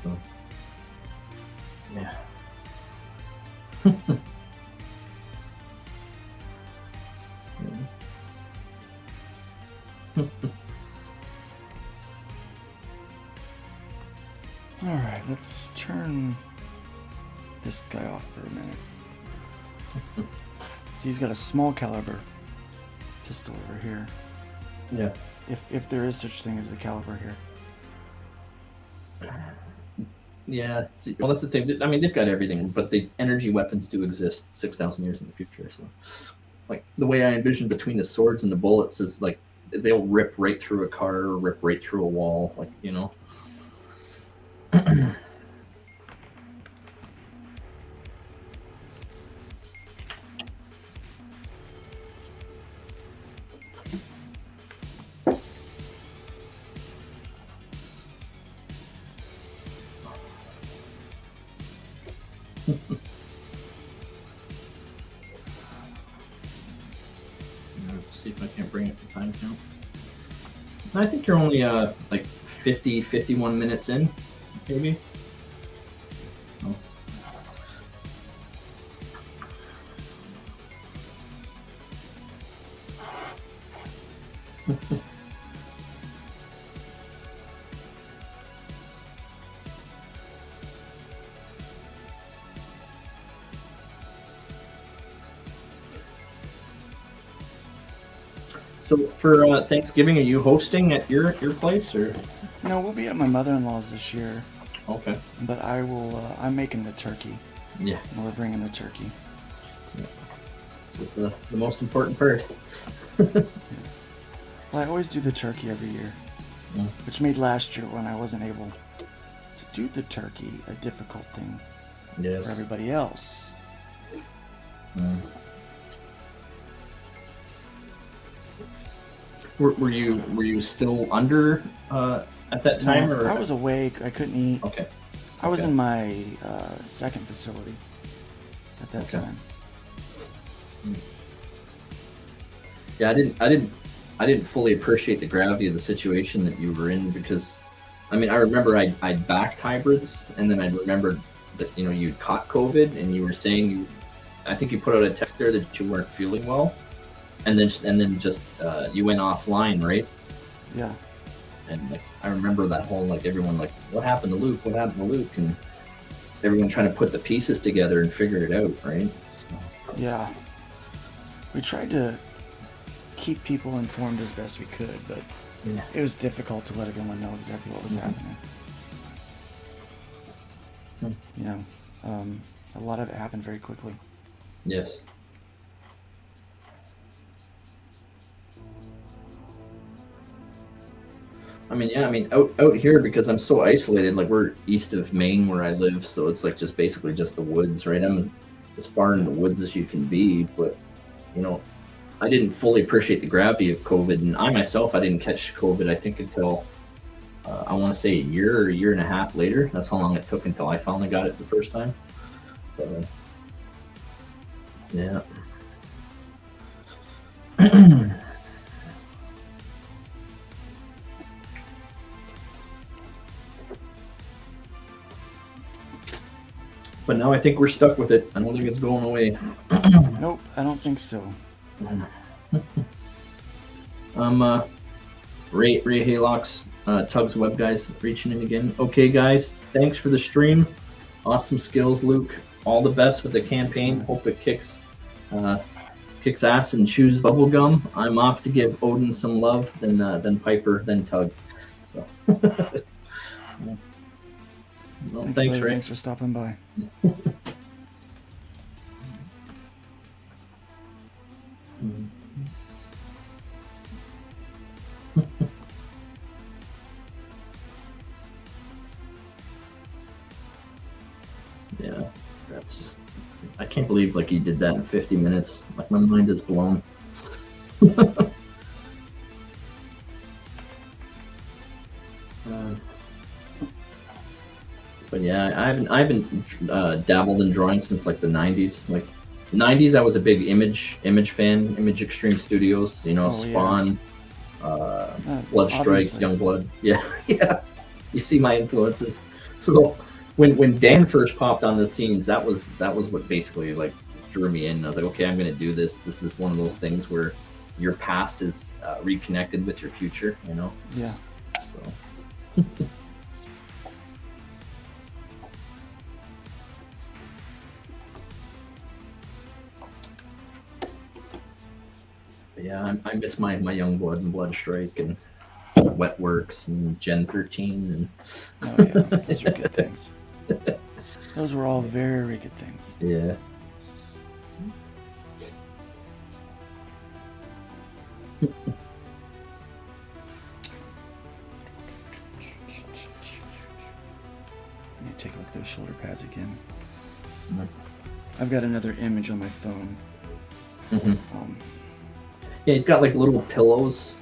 So yeah. All right, let's turn this guy off for a minute. See, he's got a small caliber pistol over here. Yeah. If there is such thing as a caliber here. Yeah. Well, that's the thing. I mean, they've got everything, but the energy weapons do exist 6,000 years in the future. So, like the way I envision between the swords and the bullets is like they'll rip right through a car or rip right through a wall. Like See if I can't bring up the time count. I think you're only like 51 minutes in, maybe. So. So for Thanksgiving, are you hosting at your place or? No, we'll be at my mother-in-law's this year, Okay. but I will. I'm making the turkey. Yeah. And we're bringing the turkey. This is the most important part. Well, I always do the turkey every year, which made last year when I wasn't able to do the turkey a difficult thing Yes. for everybody else. Were you still under at that time, No, or I was awake. I couldn't eat. okay? I was Okay. in my second facility at that Okay. time. Yeah, I didn't fully appreciate the gravity of the situation that you were in because, I mean, I remember I'd backed hybrids, and then I remembered that you caught COVID, and you were saying I think you put out a text there that you weren't feeling well, and then just you went offline, right? Yeah. And like I remember that whole like everyone like what happened to Luke? What happened to Luke? And everyone trying to put the pieces together and figure it out, right? So, Yeah. We tried to keep people informed as best we could, but yeah. it was difficult to let everyone know exactly what was happening. You know, a lot of it happened very quickly. Yes. I mean, out here because I'm so isolated. Like we're east of Maine where I live, so it's like just basically just the woods, right? I'm as far in the woods as you can be, but I didn't fully appreciate the gravity of COVID, and I myself I didn't catch COVID. I think until I want to say a year or a year and a half later. That's how long it took until I finally got it the first time. But, yeah. But now I think we're stuck with it. I don't think it's going away. Nope, I don't think so. Ray Haylock's Tugs Web guys reaching in again. Okay, guys, thanks for the stream. Awesome skills, Luke. All the best with the campaign. Hope it kicks ass and chews bubblegum. I'm off to give Odin some love, then Piper, then Tug. So, well, thanks, Ray. Thanks for stopping by. Yeah, that's just. I can't believe like he did that in 50 minutes. Like my mind is blown. But yeah, I haven't dabbled in drawing since like the 90s. Like 90s, I was a big Image fan, Image Extreme Studios. Spawn, Bloodstrike, obviously. Youngblood. Yeah, yeah. You see my influences. So when Dan first popped on the scenes, that was what basically like drew me in. I was like, okay, I'm gonna do this. This is one of those things where your past is reconnected with your future. Yeah. So. Yeah, I miss my Youngblood and Bloodstrike and Wetworks and Gen 13 Oh yeah, those were good things. Those were all very good things. Yeah. Let me take a look at those shoulder pads again. Mhm. I've got another image on my phone. Yeah, he's got like little pillows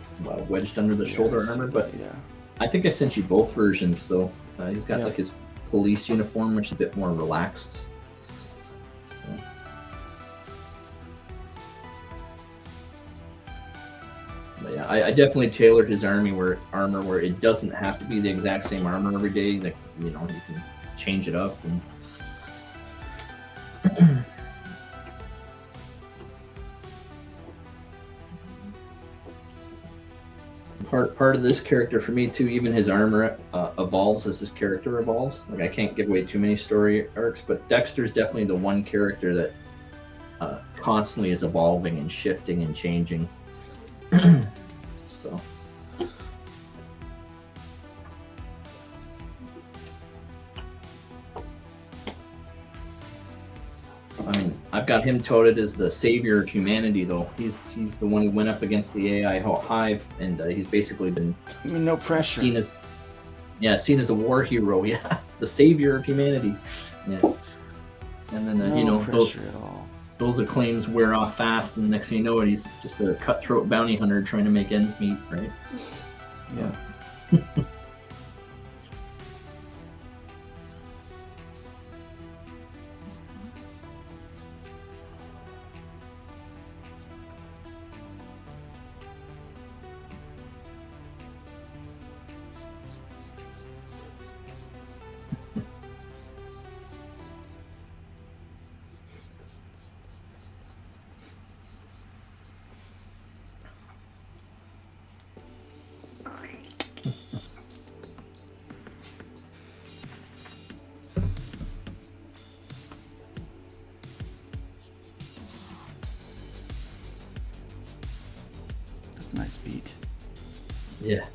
wedged under the shoulder Yes, armor, but yeah. I think I sent you both versions though. He's got Yeah. like his police uniform, which is a bit more relaxed. Yeah, I definitely tailored his armor where it doesn't have to be the exact same armor every day. Like, you know, you can change it up. And part of this character for me too, even his armor evolves as his character evolves. Like, I can't give away too many story arcs, but Dexter's definitely the one character that constantly is evolving and shifting and changing. So. I mean, I've got him touted as the savior of humanity, though. He's the one who went up against the AI hive, and he's basically been No pressure. seen as a war hero. Yeah, the savior of humanity. Yeah, and then No you know, pressure at all. those acclaims wear off fast, and next thing you know it, he's just a cutthroat bounty hunter trying to make ends meet, right? Yeah. That's a nice beat. Yeah.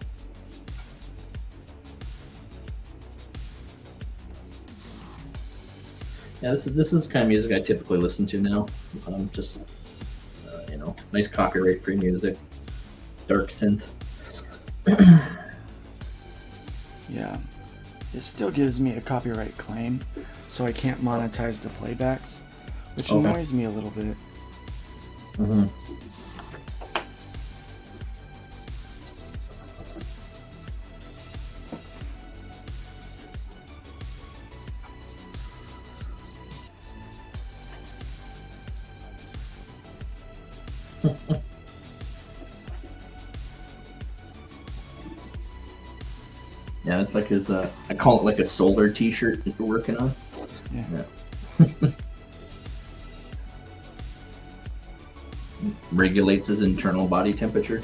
Yeah, this is the kind of music I typically listen to now. Just you know, nice copyright-free music, dark synth. Yeah. It still gives me a copyright claim, so I can't monetize the playbacks, which Okay. annoys me a little bit. Mm-hmm. Yeah, it's like his, I call it like a solar t-shirt that you're working on. Yeah. Regulates his internal body temperature.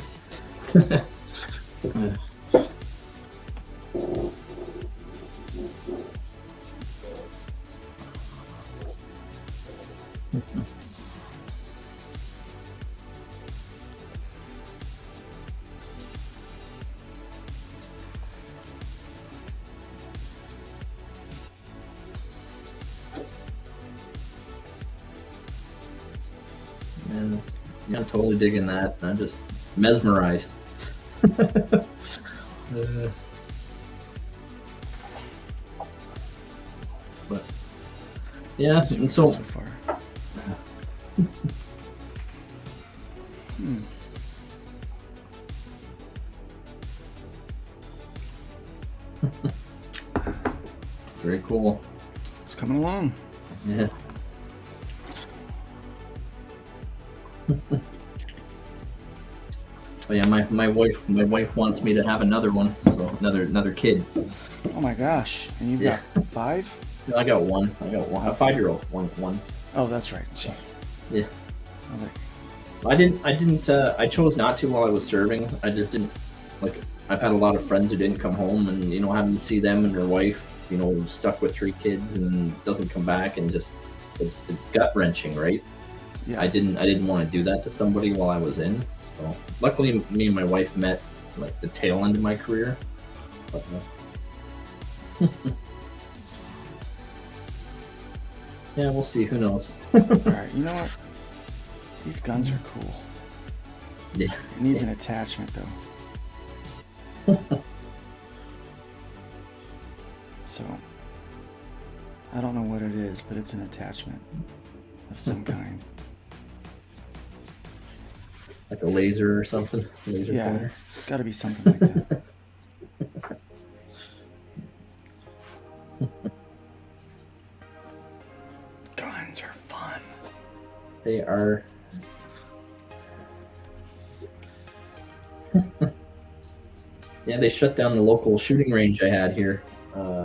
And yeah, I'm totally digging that. I'm just mesmerized. But yeah, and so So far. very cool. It's coming along. Yeah. Oh yeah, my wife wants me to have another one, so another kid. Oh my gosh. And you've Yeah. got 5? No, I got one, a 5-year-old, one. Oh, that's right. Yeah. I was like, I chose not to while I was serving. I just didn't, like, I've had a lot of friends who didn't come home, and, you know, having to see them and their wife, you know, stuck with 3 kids and doesn't come back, and just, it's gut wrenching, right? yeah. I didn't want to do that to somebody while I was in. So luckily, me and my wife met like the tail end of my career. But, yeah, we'll see. Who knows? Alright, you know what? These guns are cool. Yeah. It needs an attachment though. So I don't know what it is, but it's an attachment of some kind. Like a laser or something. Laser Yeah, pointer. it's got to be something like that. Guns are fun. They are. Yeah, they shut down the local shooting range I had here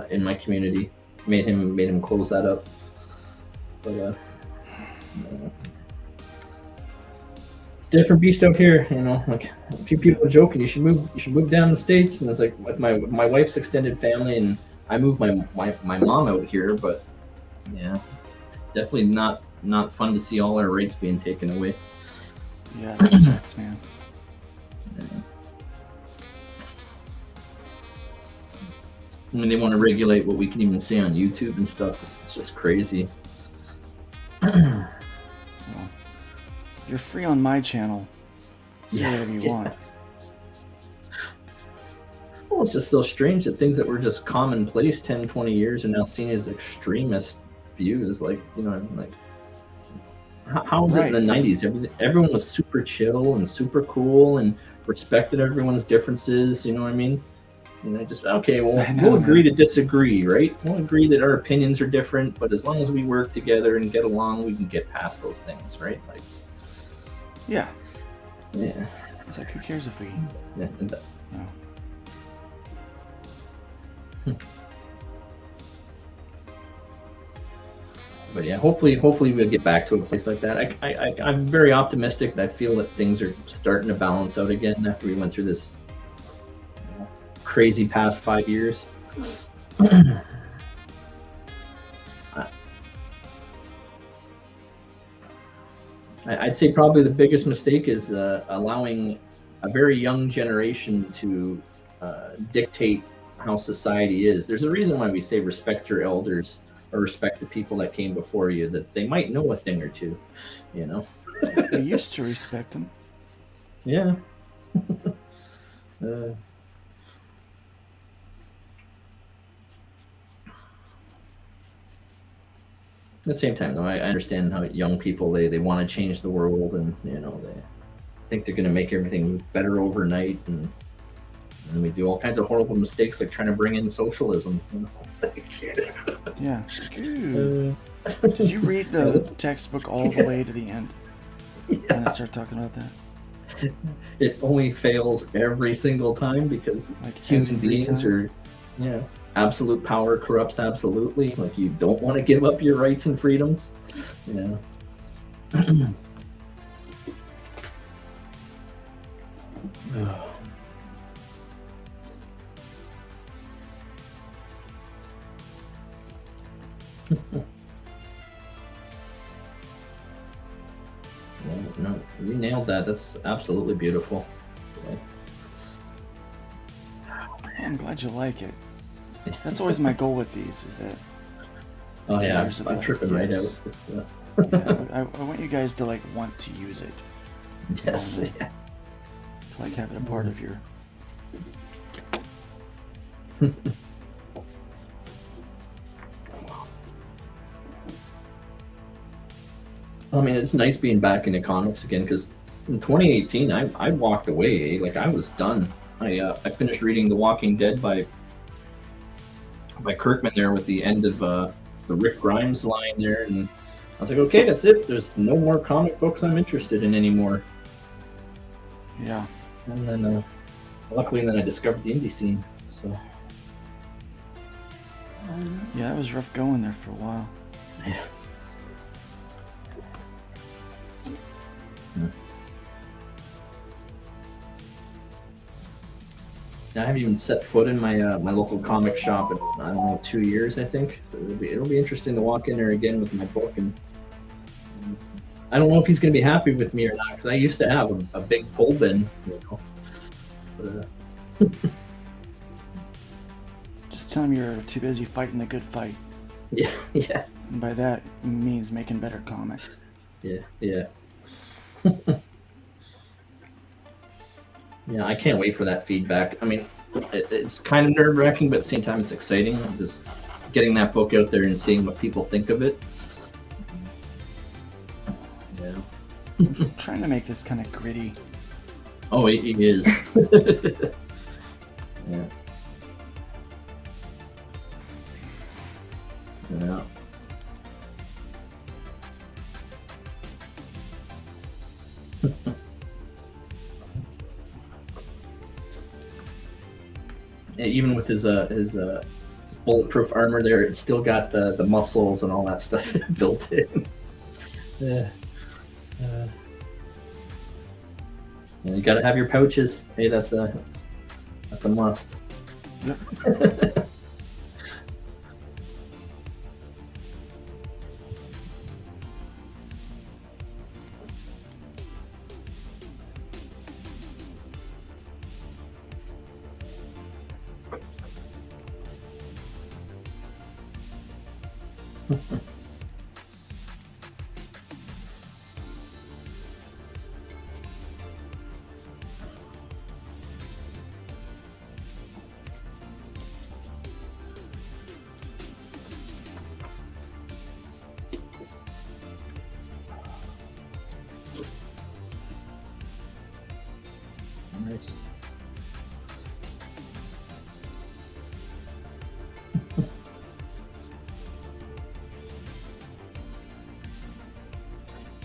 in my community. Made him close that up. But it's a different beast out here, you know. Like a few people are joking, you should move down the States, and it's like with my wife's extended family, and I moved my mom out here, but yeah, definitely not fun to see all our rights being taken away. Yeah, that sucks, man. Yeah. I mean, they want to regulate what we can even see on YouTube and stuff. It's just crazy. Well, you're free on my channel. Say whatever you want. Well, it's just so strange that things that were just commonplace 10, 20 years are now seen as extremist views. Like, you know, like, how was it in the 90s? Everyone was super chill and super cool and respected everyone's differences, you know what I mean? You know, just, okay, well, we'll agree to disagree, right? We'll agree that our opinions are different, but as long as we work together and get along, we can get past those things, right? Like, yeah. Yeah. It's like, who cares if we, Yeah. you know. But yeah, hopefully we'll get back to a place like that. I'm very optimistic. I feel that things are starting to balance out again after we went through this crazy past 5 years. I'd say probably the biggest mistake is allowing a very young generation to dictate how society is. There's a reason why we say respect your elders or respect the people that came before you, that they might know a thing or two, you know. I used to respect them. Yeah. At the same time, though, I understand how young people, they want to change the world, and you know, they think they're going to make everything better overnight, and we do all kinds of horrible mistakes, like trying to bring in socialism. You know? Yeah. Did you read the textbook all the way to the end? Yeah. And I start talking about that. It only fails every single time because Like human every beings time? are, yeah, absolute power corrupts absolutely. Like, you don't want to give up your rights and freedoms. Yeah. No, you nailed that. That's absolutely beautiful. I'm glad you like it. That's always my goal with these, is that. Oh yeah, There's I'm about- tripping right yes. out. Yeah, I want you guys to like want to use it. Yes. To Yeah. like have it a part of your. I mean, it's nice being back into comics again, because in 2018, I walked away. Like, I was done. I finished reading The Walking Dead by Kirkman there with the end of the Rick Grimes line there, and I was like, okay, that's it. There's no more comic books I'm interested in anymore. Yeah. And then, luckily, then I discovered the indie scene. So. Yeah, it was rough going there for a while. Yeah. I haven't even set foot in my my local comic shop in, I don't know, 2 years, I think. So it'll be interesting to walk in there again with my book, and I don't know if he's going to be happy with me or not, because I used to have a big pull bin, you know. But, Just tell them you're too busy fighting the good fight. yeah, yeah, And by that means making better comics. yeah. Yeah, I can't wait for that feedback. I mean, it's kind of nerve-wracking, but at the same time, it's exciting. I'm just getting that book out there and seeing what people think of it. Yeah. I'm trying to make this kind of gritty. Oh, it is. Yeah. Yeah. even with his bulletproof armor there, it's still got the muscles and all that stuff built in. Yeah. Yeah, you gotta have your pouches. Hey, that's a must. Yep. Nice.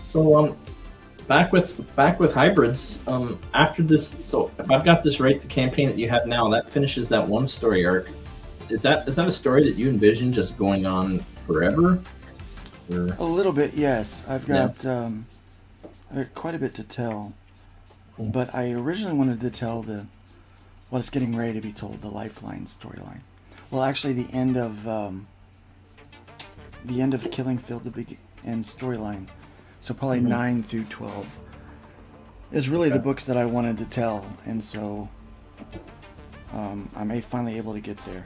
So back with hybrids. After this, so if I've got this right, the campaign that you have now that finishes that one story arc. Is that a story that you envision just going on forever? Or... A little bit, yes. I've got quite a bit to tell, but I originally wanted to tell what's getting ready to be told, the Lifeline storyline. Well, actually, the end of Killing Field, the big end storyline. So probably 9 through 12 is really the books that I wanted to tell, and so I'm finally able to get there.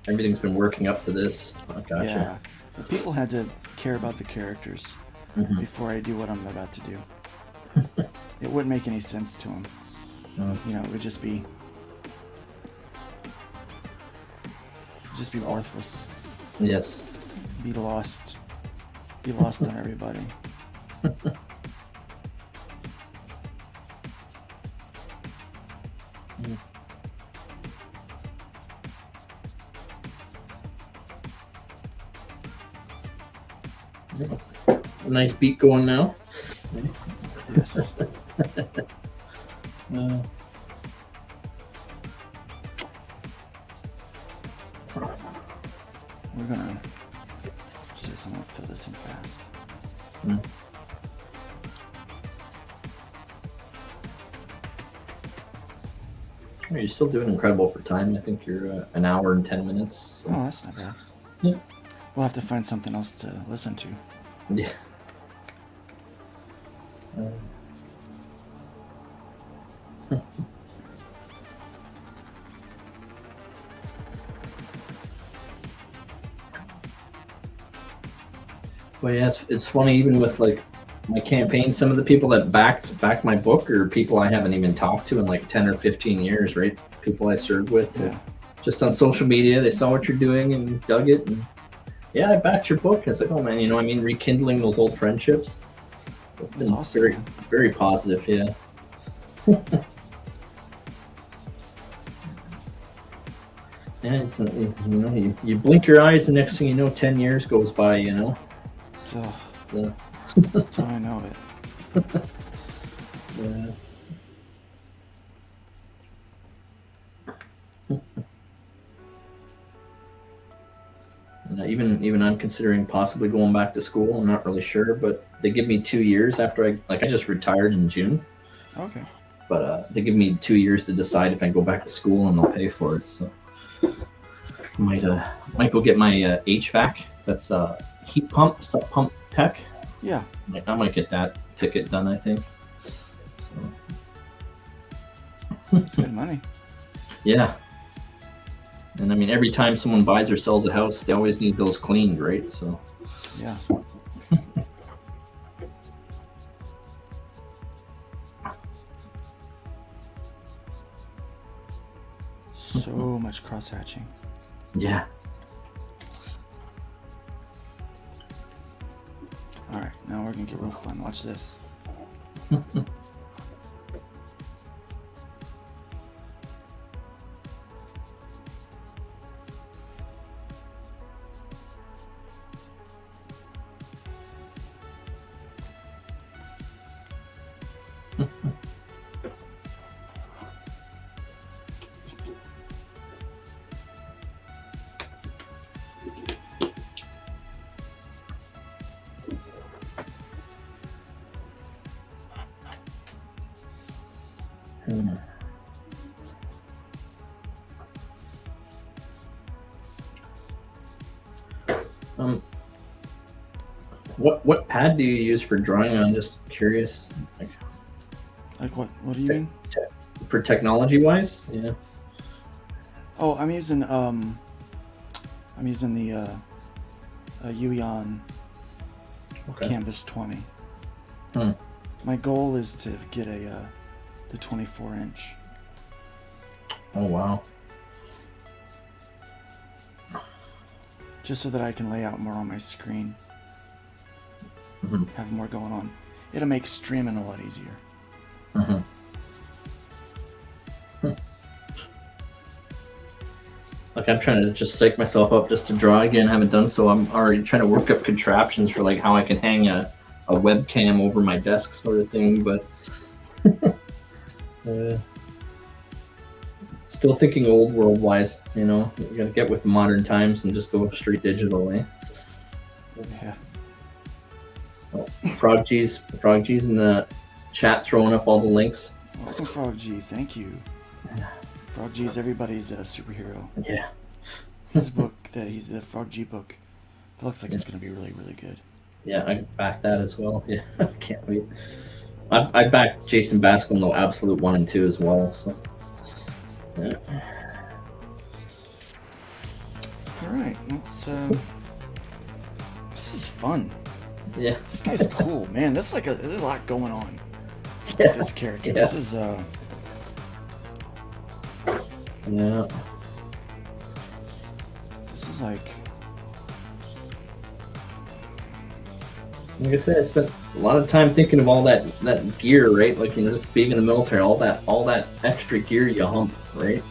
Everything's been working up to this. Oh, gotcha. Yeah, but people had to care about the characters before I do what I'm about to do. It wouldn't make any sense to them. You know, it would just be worthless. Yes. Be lost on everybody. A nice beat going now. Yes. We're gonna see someone fill this in fast. You're still doing incredible for time. I think you're an hour and 10 minutes. So. Oh, that's not bad. Yeah. We'll have to find something else to listen to. Yeah. But yeah, it's funny, even with like my campaign, some of the people that backed my book are people I haven't even talked to in like 10 or 15 years, right? People I served with just on social media. They saw what you're doing and dug it, and yeah, I backed your book. It's like, oh man, rekindling those old friendships. So it's been awesome, very, man. very positive, yeah. Yeah, it's you blink your eyes, and next thing you know, 10 years goes by, Oh, So, that's how I know it. yeah. Even I'm considering possibly going back to school. I'm not really sure, but they give me 2 years after I just retired in June. Okay. But they give me 2 years to decide if I go back to school, and they'll pay for it. So might go get my HVAC. That's heat pump, sub pump tech. Yeah. I might get that ticket done, I think. So It's good money. yeah. And I mean, every time someone buys or sells a house, they always need those cleaned, right? So Yeah. So much cross hatching. yeah. All right, now we're gonna get real fun. Watch this. Hmm. Um, what pad do you use for drawing? I'm just curious. Like what? What do you mean? For technology wise, yeah. Oh, I'm using the Uion Okay. Canvas 20. Hmm. My goal is to get the 24-inch. Oh wow. Just so that I can lay out more on my screen. Mhm. Have more going on. It'll make streaming a lot easier. Mm-hmm. Like I'm trying to just psych myself up just to draw again. Haven't done so. I'm already trying to work up contraptions for like how I can hang a webcam over my desk sort of thing. But still thinking old world wise. You know, you gotta get with the modern times and just go straight digital, eh? Yeah. Oh, Frog G's in the chat throwing up all the links. Welcome, Frog G. Thank you. Frog G is everybody's superhero. Yeah. His book, he's the Frog G book. It looks like it's going to be really, really good. Yeah, I back that as well. Yeah, I can't wait. I backed Jason Bascom though, Absolute 1 and 2 as well. So. Yeah. All right, let's. This is fun. Yeah. This guy's cool, man. There's like there's a lot going on Yeah. with this character. Yeah. This is Yeah. This is like. Like I said, I spent a lot of time thinking of all that gear, right? Like, you know, just being in the military, all that extra gear you hump, right?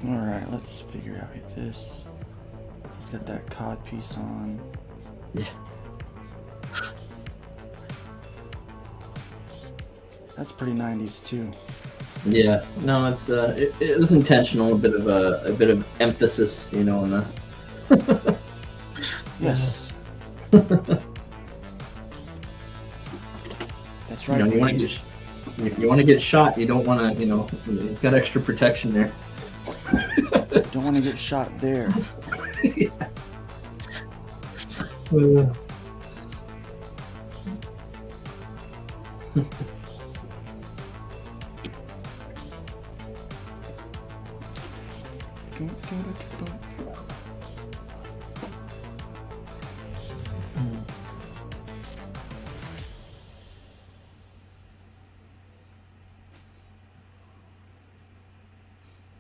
All right, let's figure out this. He's got that cod piece on. Yeah. That's pretty 90s too. Yeah. No, it's it was intentional. A bit of emphasis, you know, on the. Yes. That's right. You know, you want to ladies. if you want to get shot, you don't want to, you know, it's got extra protection there. Don't want to get shot there.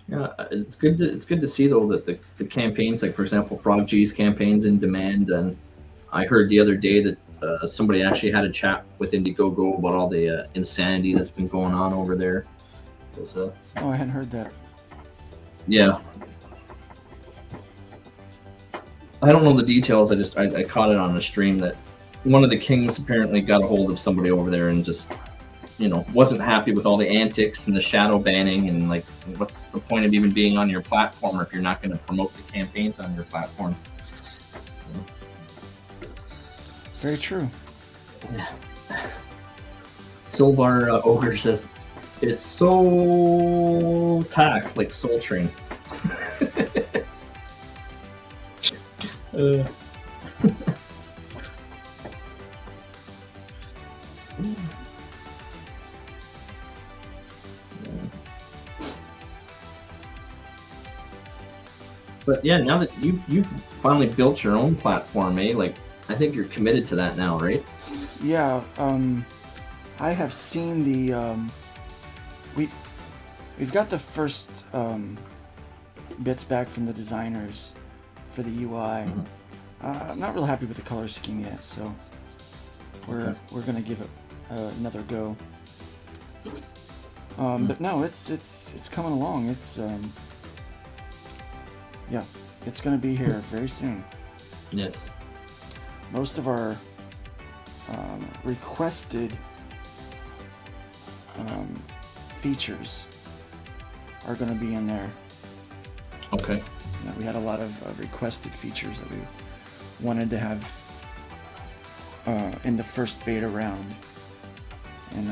Yeah, it's good to see though that the campaigns, like for example, Frog G's campaign's in demand, and I heard the other day that somebody actually had a chat with Indiegogo about all the insanity that's been going on over there. Oh, I hadn't heard that. Yeah, I don't know the details. I caught it on a stream that one of the kings apparently got a hold of somebody over there and just, you know, wasn't happy with all the antics and the shadow banning, and like, what's the point of even being on your platform if you're not going to promote the campaigns on your platform? So. Very true. Yeah. Silvar Ogre says, it's SOLTAC, like Soul Train. But yeah, now that you've finally built your own platform, eh? Like, I think you're committed to that now, right? Yeah, I have seen the we've got the first bits back from the designers for the UI. Mm-hmm. I'm not real happy with the color scheme yet, so we're gonna give it another go. But no, it's coming along. It's yeah, it's gonna be here very soon. Yes. Most of our requested features are going to be in there. Okay. You know, we had a lot of requested features that we wanted to have in the first beta round, and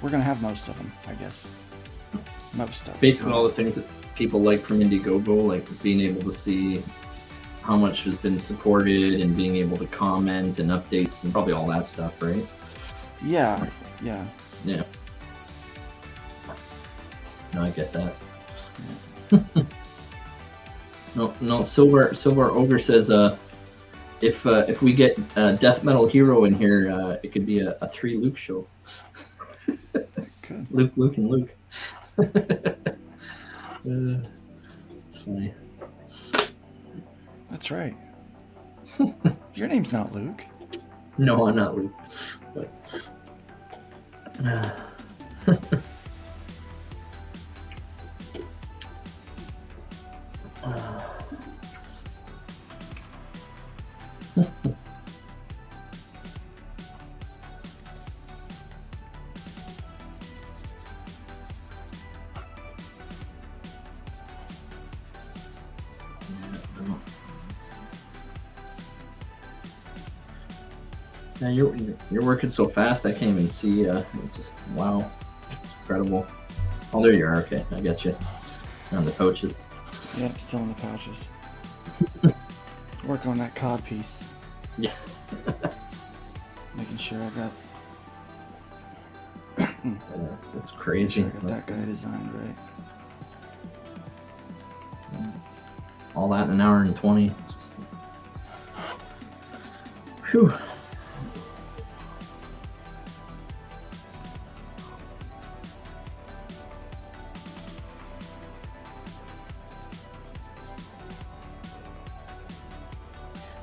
we're going to have most of them, I guess. Most of them. Basically, all the things that people like from Indiegogo, like being able to see how much has been supported and being able to comment and updates and probably all that stuff, right? Yeah. Yeah. No, I get that. No. Silver Ogre says, if we get Death Metal Hero in here, it could be a 3 Luke show. Good. Luke, and Luke. It's funny. That's right. Your name's not Luke. No, I'm not Luke. But, yeah, you're working so fast. I can't even see. It's just wow, it's incredible. Oh, there you are. Okay, I got you. On the pouches. Yeah, it's still in the pouches. Working on that cod piece. Yeah. Making sure I got. That's crazy. Making sure I got that guy designed right. All that in an hour and 20. Whew.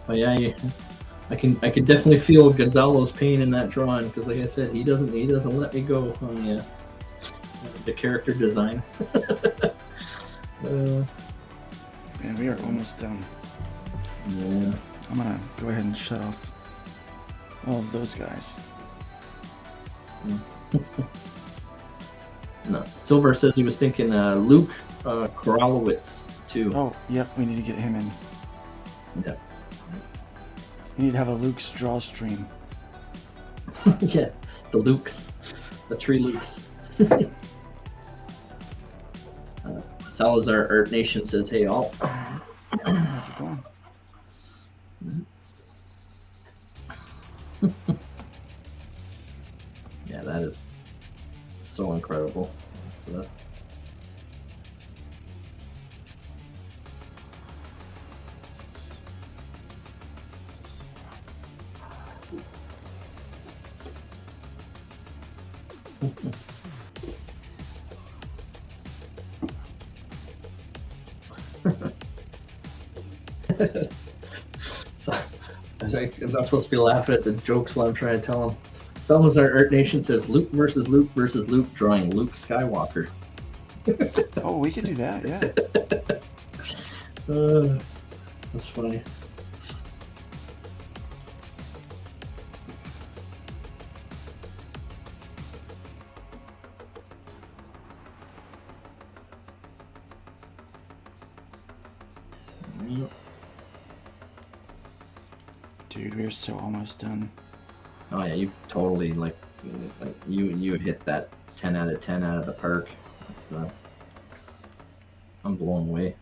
But yeah, I can definitely feel Gonzalo's pain in that drawing because, like I said, he doesn't let me go on the character design. Man, we are almost done. Yeah. I'm gonna go ahead and shut off all of those guys. No, Silver says he was thinking Luke Koralowitz too. Oh, yep, we need to get him in. Yeah. We need to have a Luke's draw stream. Yeah, the Lukes, the 3 Lukes. Salazar Art Nation says, "Hey all." How's it going? Yeah, that is so incredible. So so, I'm not supposed to be laughing at the jokes while I'm trying to tell them. Salazar Art Nation says Luke versus Luke versus Luke, drawing Luke Skywalker. Oh, we could do that, yeah. That's funny. Dude, we're so almost done. Oh yeah, you totally like you hit that 10 out of 10 out of the park. It's, I'm blown away.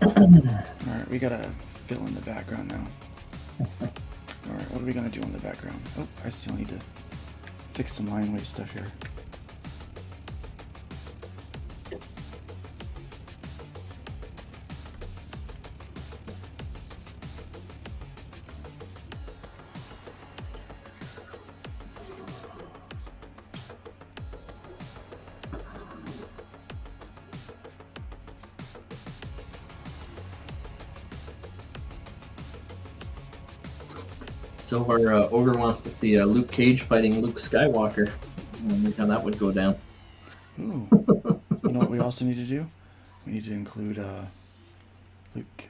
Alright, we gotta fill in the background now. Alright, what are we gonna do in the background? Oh, I still need to fix some line weight stuff here. Silver Ogre wants to see Luke Cage fighting Luke Skywalker. I wonder how that would go down. Ooh. You know what we also need to do? We need to include Luke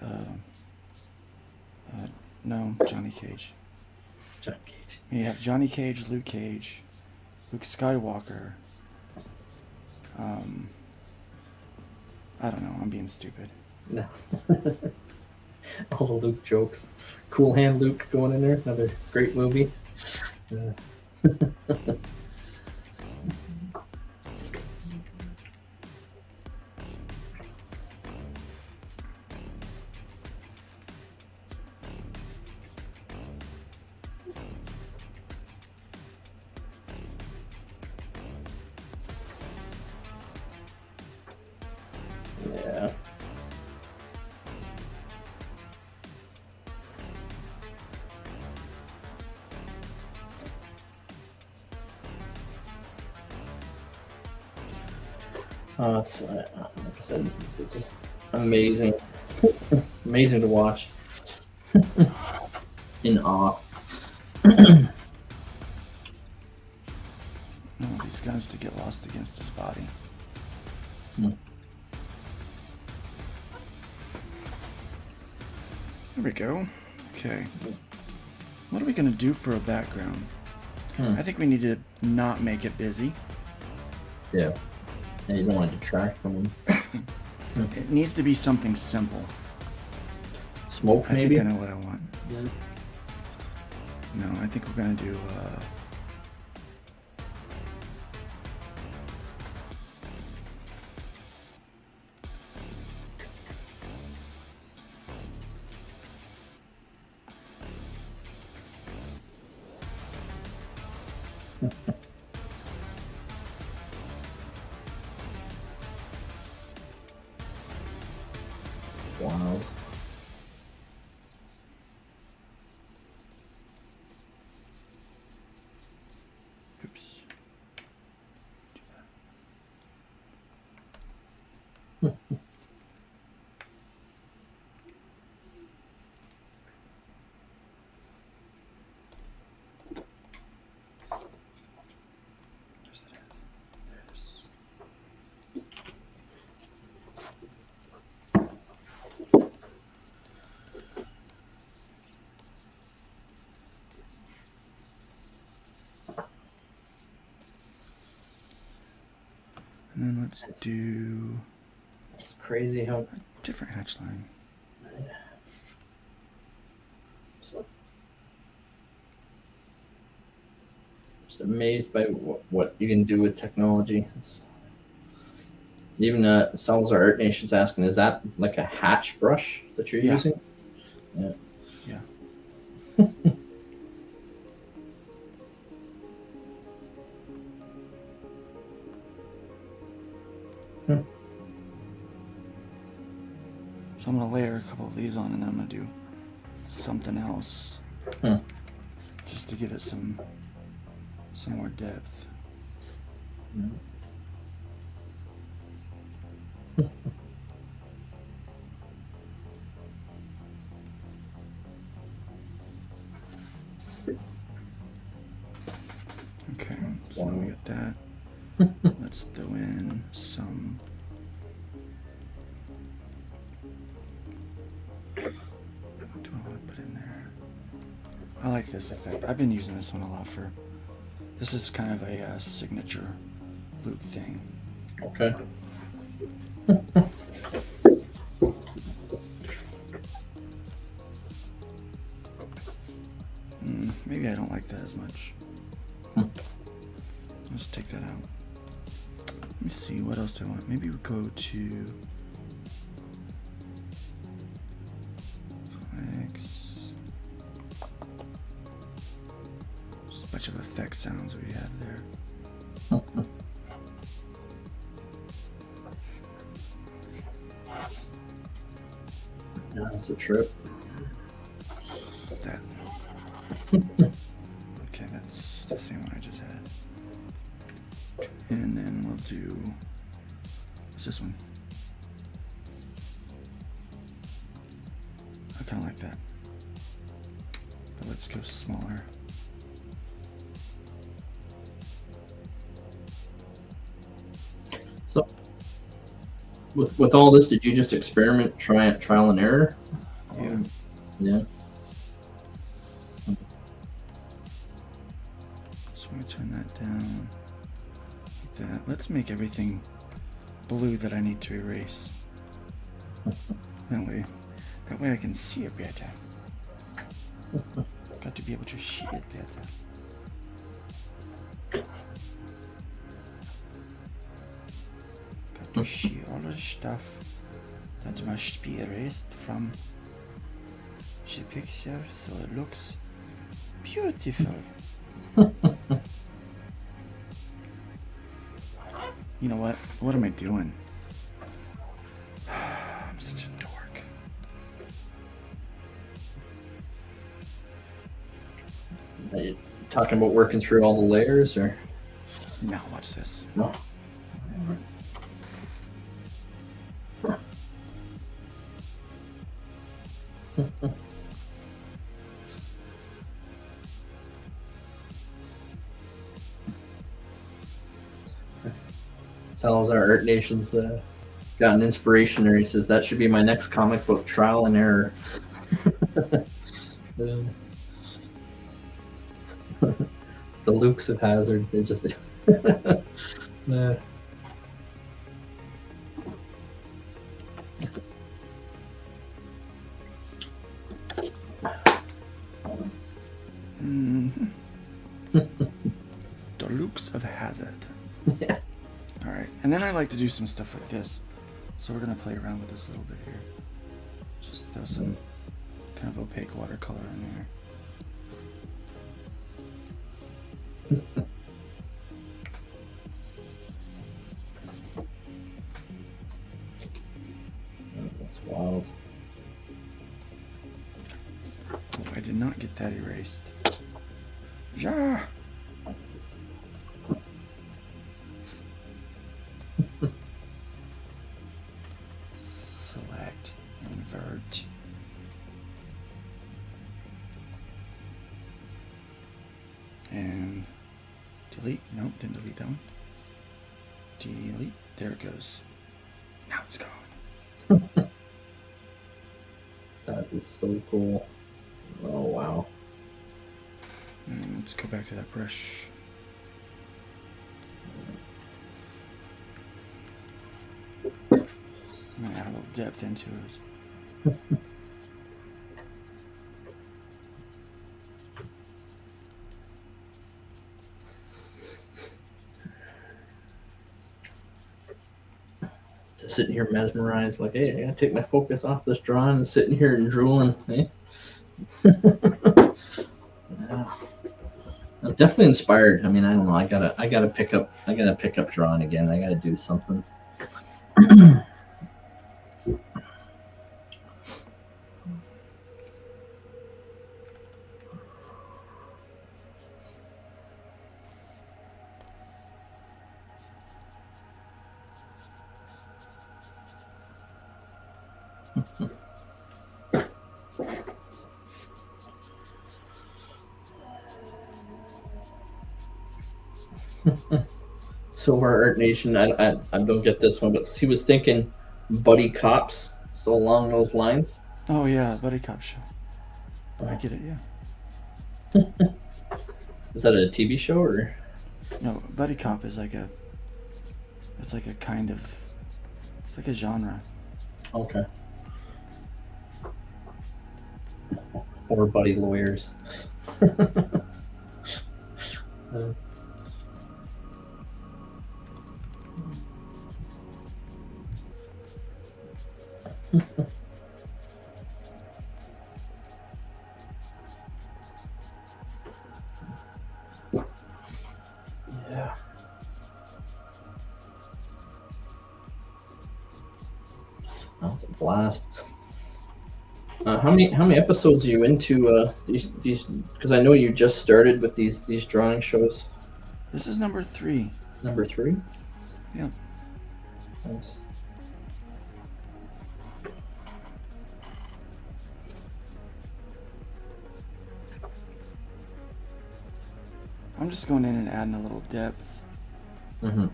No, Johnny Cage. Johnny Cage. You have Johnny Cage, Luke Skywalker. I don't know. I'm being stupid. No. All the Luke jokes. Cool Hand Luke going in there. Another great movie. Yeah. It's, like I said, it's just amazing. Amazing to watch. In awe. No, these guns to get lost against his body. Hmm. There we go. Okay. What are we going to do for a background? I think we need to not make it busy. Yeah. And you don't want to detract from him. It needs to be something simple. Smoke, I maybe? think I know what I want. Yeah. No, I think we're going to do... Wow. Oops. Where's that at? There it is. And then let's do It's crazy how... a different hatch line. Just amazed by what you can do with technology. Even Salazar Art Nation's asking, is that like a hatch brush that you're Yeah. using? Yeah. Yeah. So I'm going to layer a couple of these on, and then I'm going to do something else just to give it some more depth. Okay, so now we got that. Let's throw in some... What do I want to put in there? I like this effect. I've been using this one a lot for... This is kind of a signature Luke thing. Okay. Maybe I don't like that as much. Let's take that out. Let me see, what else do I want? Maybe we go to... Flex. Just a bunch of effect sounds we have there. Yeah, that's a trip. What's that? Okay, that's the same one I just had. And then we'll do... What's this one? I kind of like that. But let's go smaller. So, with all this, did you just experiment, trial and error? Yeah. Yeah. let me turn that down. Like that. Let's make everything blue that I need to erase. That way I can see it better. Got to be able to see it better. Got to see all the stuff that must be erased from the picture so it looks beautiful. You know what? What am I doing? I'm such a dork. Are you talking about working through all the layers, or? Now watch this. No. Salazar Art Nation's got an inspiration there. He says that should be my next comic book, Trial and Error. The Lukes of Hazard. They just yeah. The Lukes of Hazard. Yeah. Alright, and then I like to do some stuff like this. So we're going to play around with this a little bit here. Just throw some kind of opaque watercolor in there. That's wild. Oh, I did not get that erased. Yeah. Select, invert. And delete. Nope, didn't delete that one. Delete. There it goes. Now it's gone. That is so cool. Oh wow. And let's go back to that brush. I'm gonna add a little depth into it. Just sitting here mesmerized, like, hey, I gotta take my focus off this drawing and sitting here and drooling. Eh? Yeah. I'm definitely inspired. I mean, I don't know. I gotta pick up drawing again. I gotta do something. So our Art Nation, I don't get this one, but he was thinking buddy cops, so along those lines. Oh yeah, buddy cop show. I get it, yeah. Is that a TV show or? No, buddy cop is like a. It's like a kind of. It's like a genre. Okay. Or buddy lawyers. Yeah. That was a blast. How many episodes are you into these? Because I know you just started with these drawing shows. This is number 3. Number 3. Yeah. Nice. I'm just going in and adding a little depth Mm-hmm.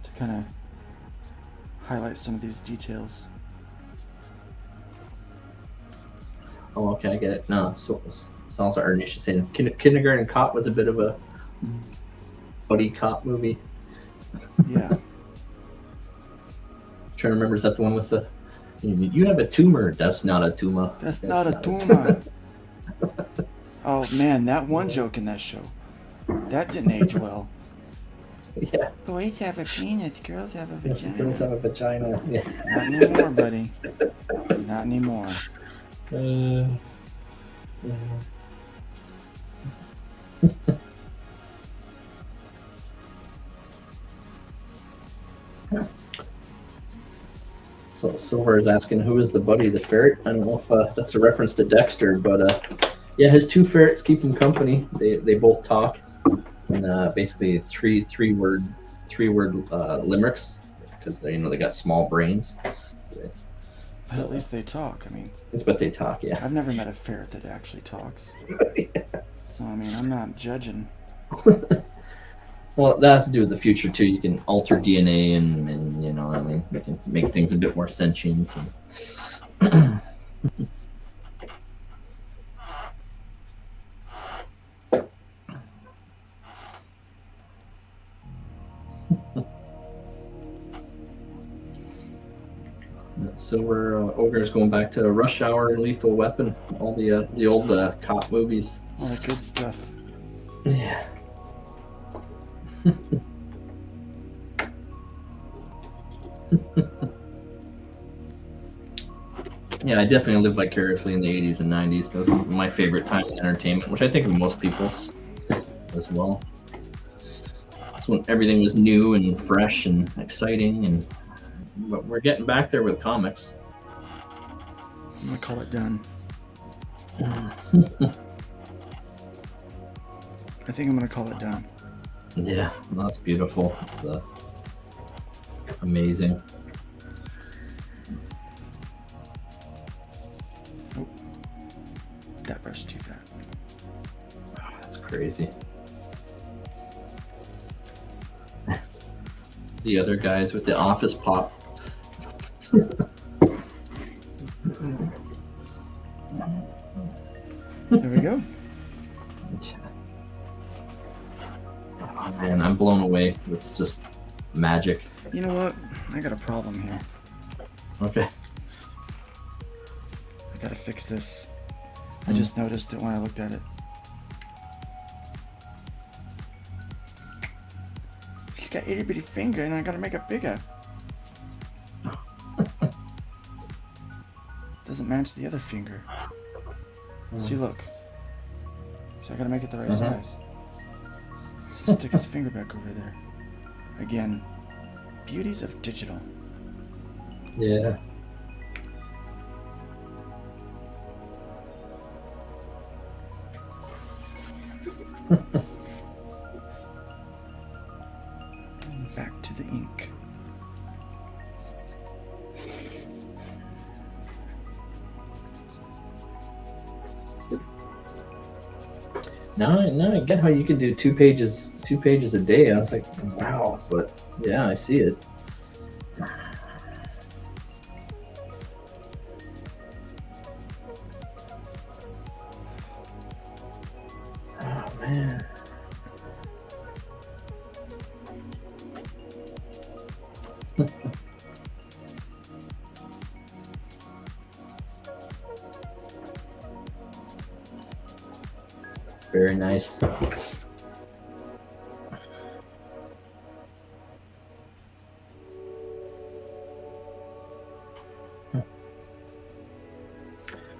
to kind of highlight some of these details. Oh, okay, I get it. No, so Salazar Art Nation saying Kindergarten Cop was a bit of a buddy cop movie. Yeah. Trying to remember, is that the one with the? You have a tumor. That's not a tumor. That's not a tumor. Oh man, that one joke in that show, that didn't age well. Yeah. Boys have a penis, girls have a Yes, girls have a vagina. Yeah. Not anymore, buddy. Not anymore. Yeah. So Silver is asking, who is the buddy, the ferret? I don't know if that's a reference to Dexter, but yeah, his two ferrets keep him company. They both talk, and basically three word limericks, because they they got small brains. So But at least they talk. I mean, it's what they talk. Yeah. I've never met a ferret that actually talks. So I mean, I'm not judging. Well, that has to do with the future too. You can alter DNA, and I mean, you can make things a bit more sentient. And... So we're Ogre's going back to Rush Hour and Lethal Weapon, all the old cop movies. All the good stuff. Yeah. Yeah, I definitely lived vicariously in the 80s and 90s. Those were my favorite time in entertainment, which I think of most people's as well. That's when everything was new and fresh and exciting, but we're getting back there with comics. I'm gonna call it done. I think I'm gonna call it done. Yeah, that's beautiful. It's amazing. Oh, that brush is too fat. Oh, that's crazy. The other guys with the office pop. There we go. Oh, man, I'm blown away. It's just magic. You know what? I got a problem here. Okay. I gotta fix this. I just noticed it when I looked at it. She's got itty bitty finger and I gotta make it bigger. Doesn't match the other finger. See, look. So I gotta make it the right size. So stick his finger back over there. Again, beauties of digital. Yeah. Back to the ink. Now I get how you can do two pages a day. I was like, wow, but yeah, I see it. Oh man. Very nice.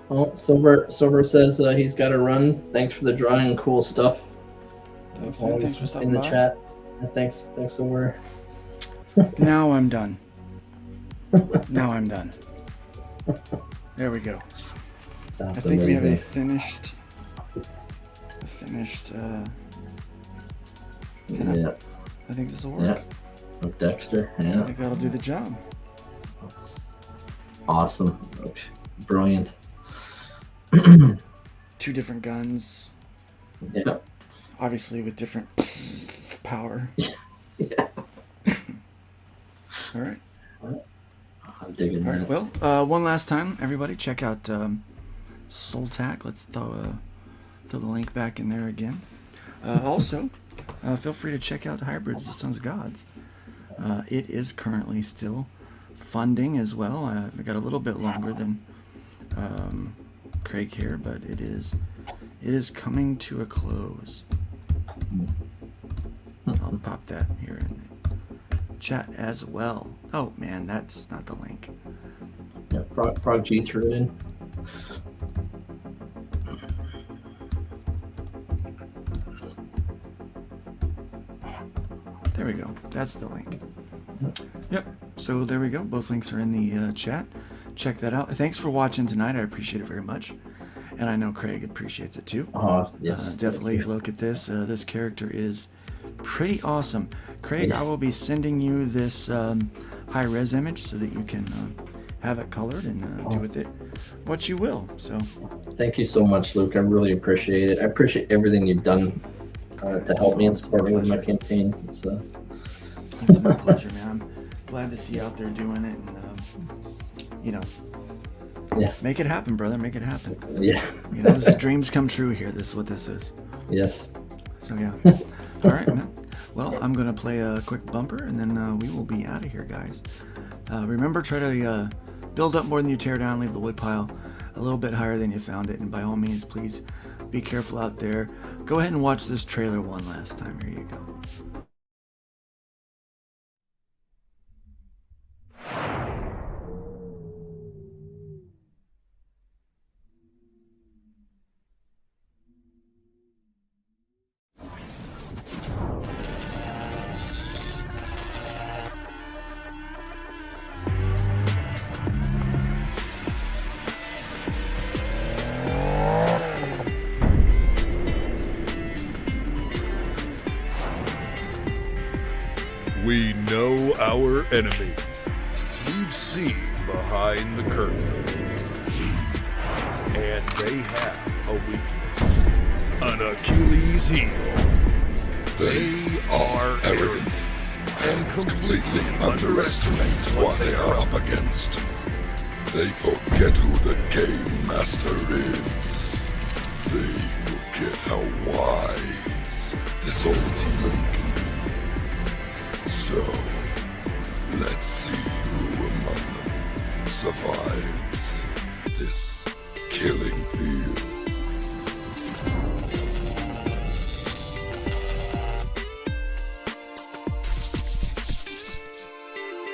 Oh, Silver says he's got to run. Thanks for the drawing and cool stuff. Thanks, man. Thanks for stopping in the by. chat. Thanks, Silver. Now I'm done. Now I'm done. There we go. That's I think we have a amazing. finished pinup. Yeah, I think this will work. yeah. With Dexter. I Yeah. think that'll do the job. That's awesome. Okay. Brilliant. Two different guns, Yeah. obviously with different power. Yeah. All right. I'm digging All that. right. Well, one last time, everybody, check out SOLTAC. Let's throw the link back in there again. Also, feel free to check out Hybrids, the Sons of Gods. It is currently still funding as well. I've got a little bit longer than Craig here, but it is coming to a close. I'll pop that here in the chat as well. Oh man, that's not the link. Yeah, Frog G threw it in. There we go. That's the link. Yep. So there we go. Both links are in the chat. Check that out. Thanks for watching tonight. I appreciate it very much. And I know Craig appreciates it too. Oh, yes. Definitely look at this. This character is pretty awesome. Craig, I will be sending you this high-res image so that you can have it colored and do with it what you will. So, thank you so much, Luke. I really appreciate it. I appreciate everything you've done to help me and support me with my campaign. It's my pleasure, man. I'm glad to see you out there doing it, and you know, yeah, make it happen, brother. Make it happen. Yeah. You know, this is dreams come true here. This is what this is. Yes. So yeah. All right, man. Well, I'm gonna play a quick bumper, and then we will be out of here, guys. Remember, try to build up more than you tear down. Leave the wood pile a little bit higher than you found it, and by all means, please be careful out there. Go ahead and watch this trailer one last time. Here you go. We know our enemy. We've seen behind the curtain. And they have a weakness. An Achilles heel. They are arrogant and completely underestimate what they are up against. They forget who the Game Master is. They forget how wise this old demon can be. So, let's see who among them survives this killing field.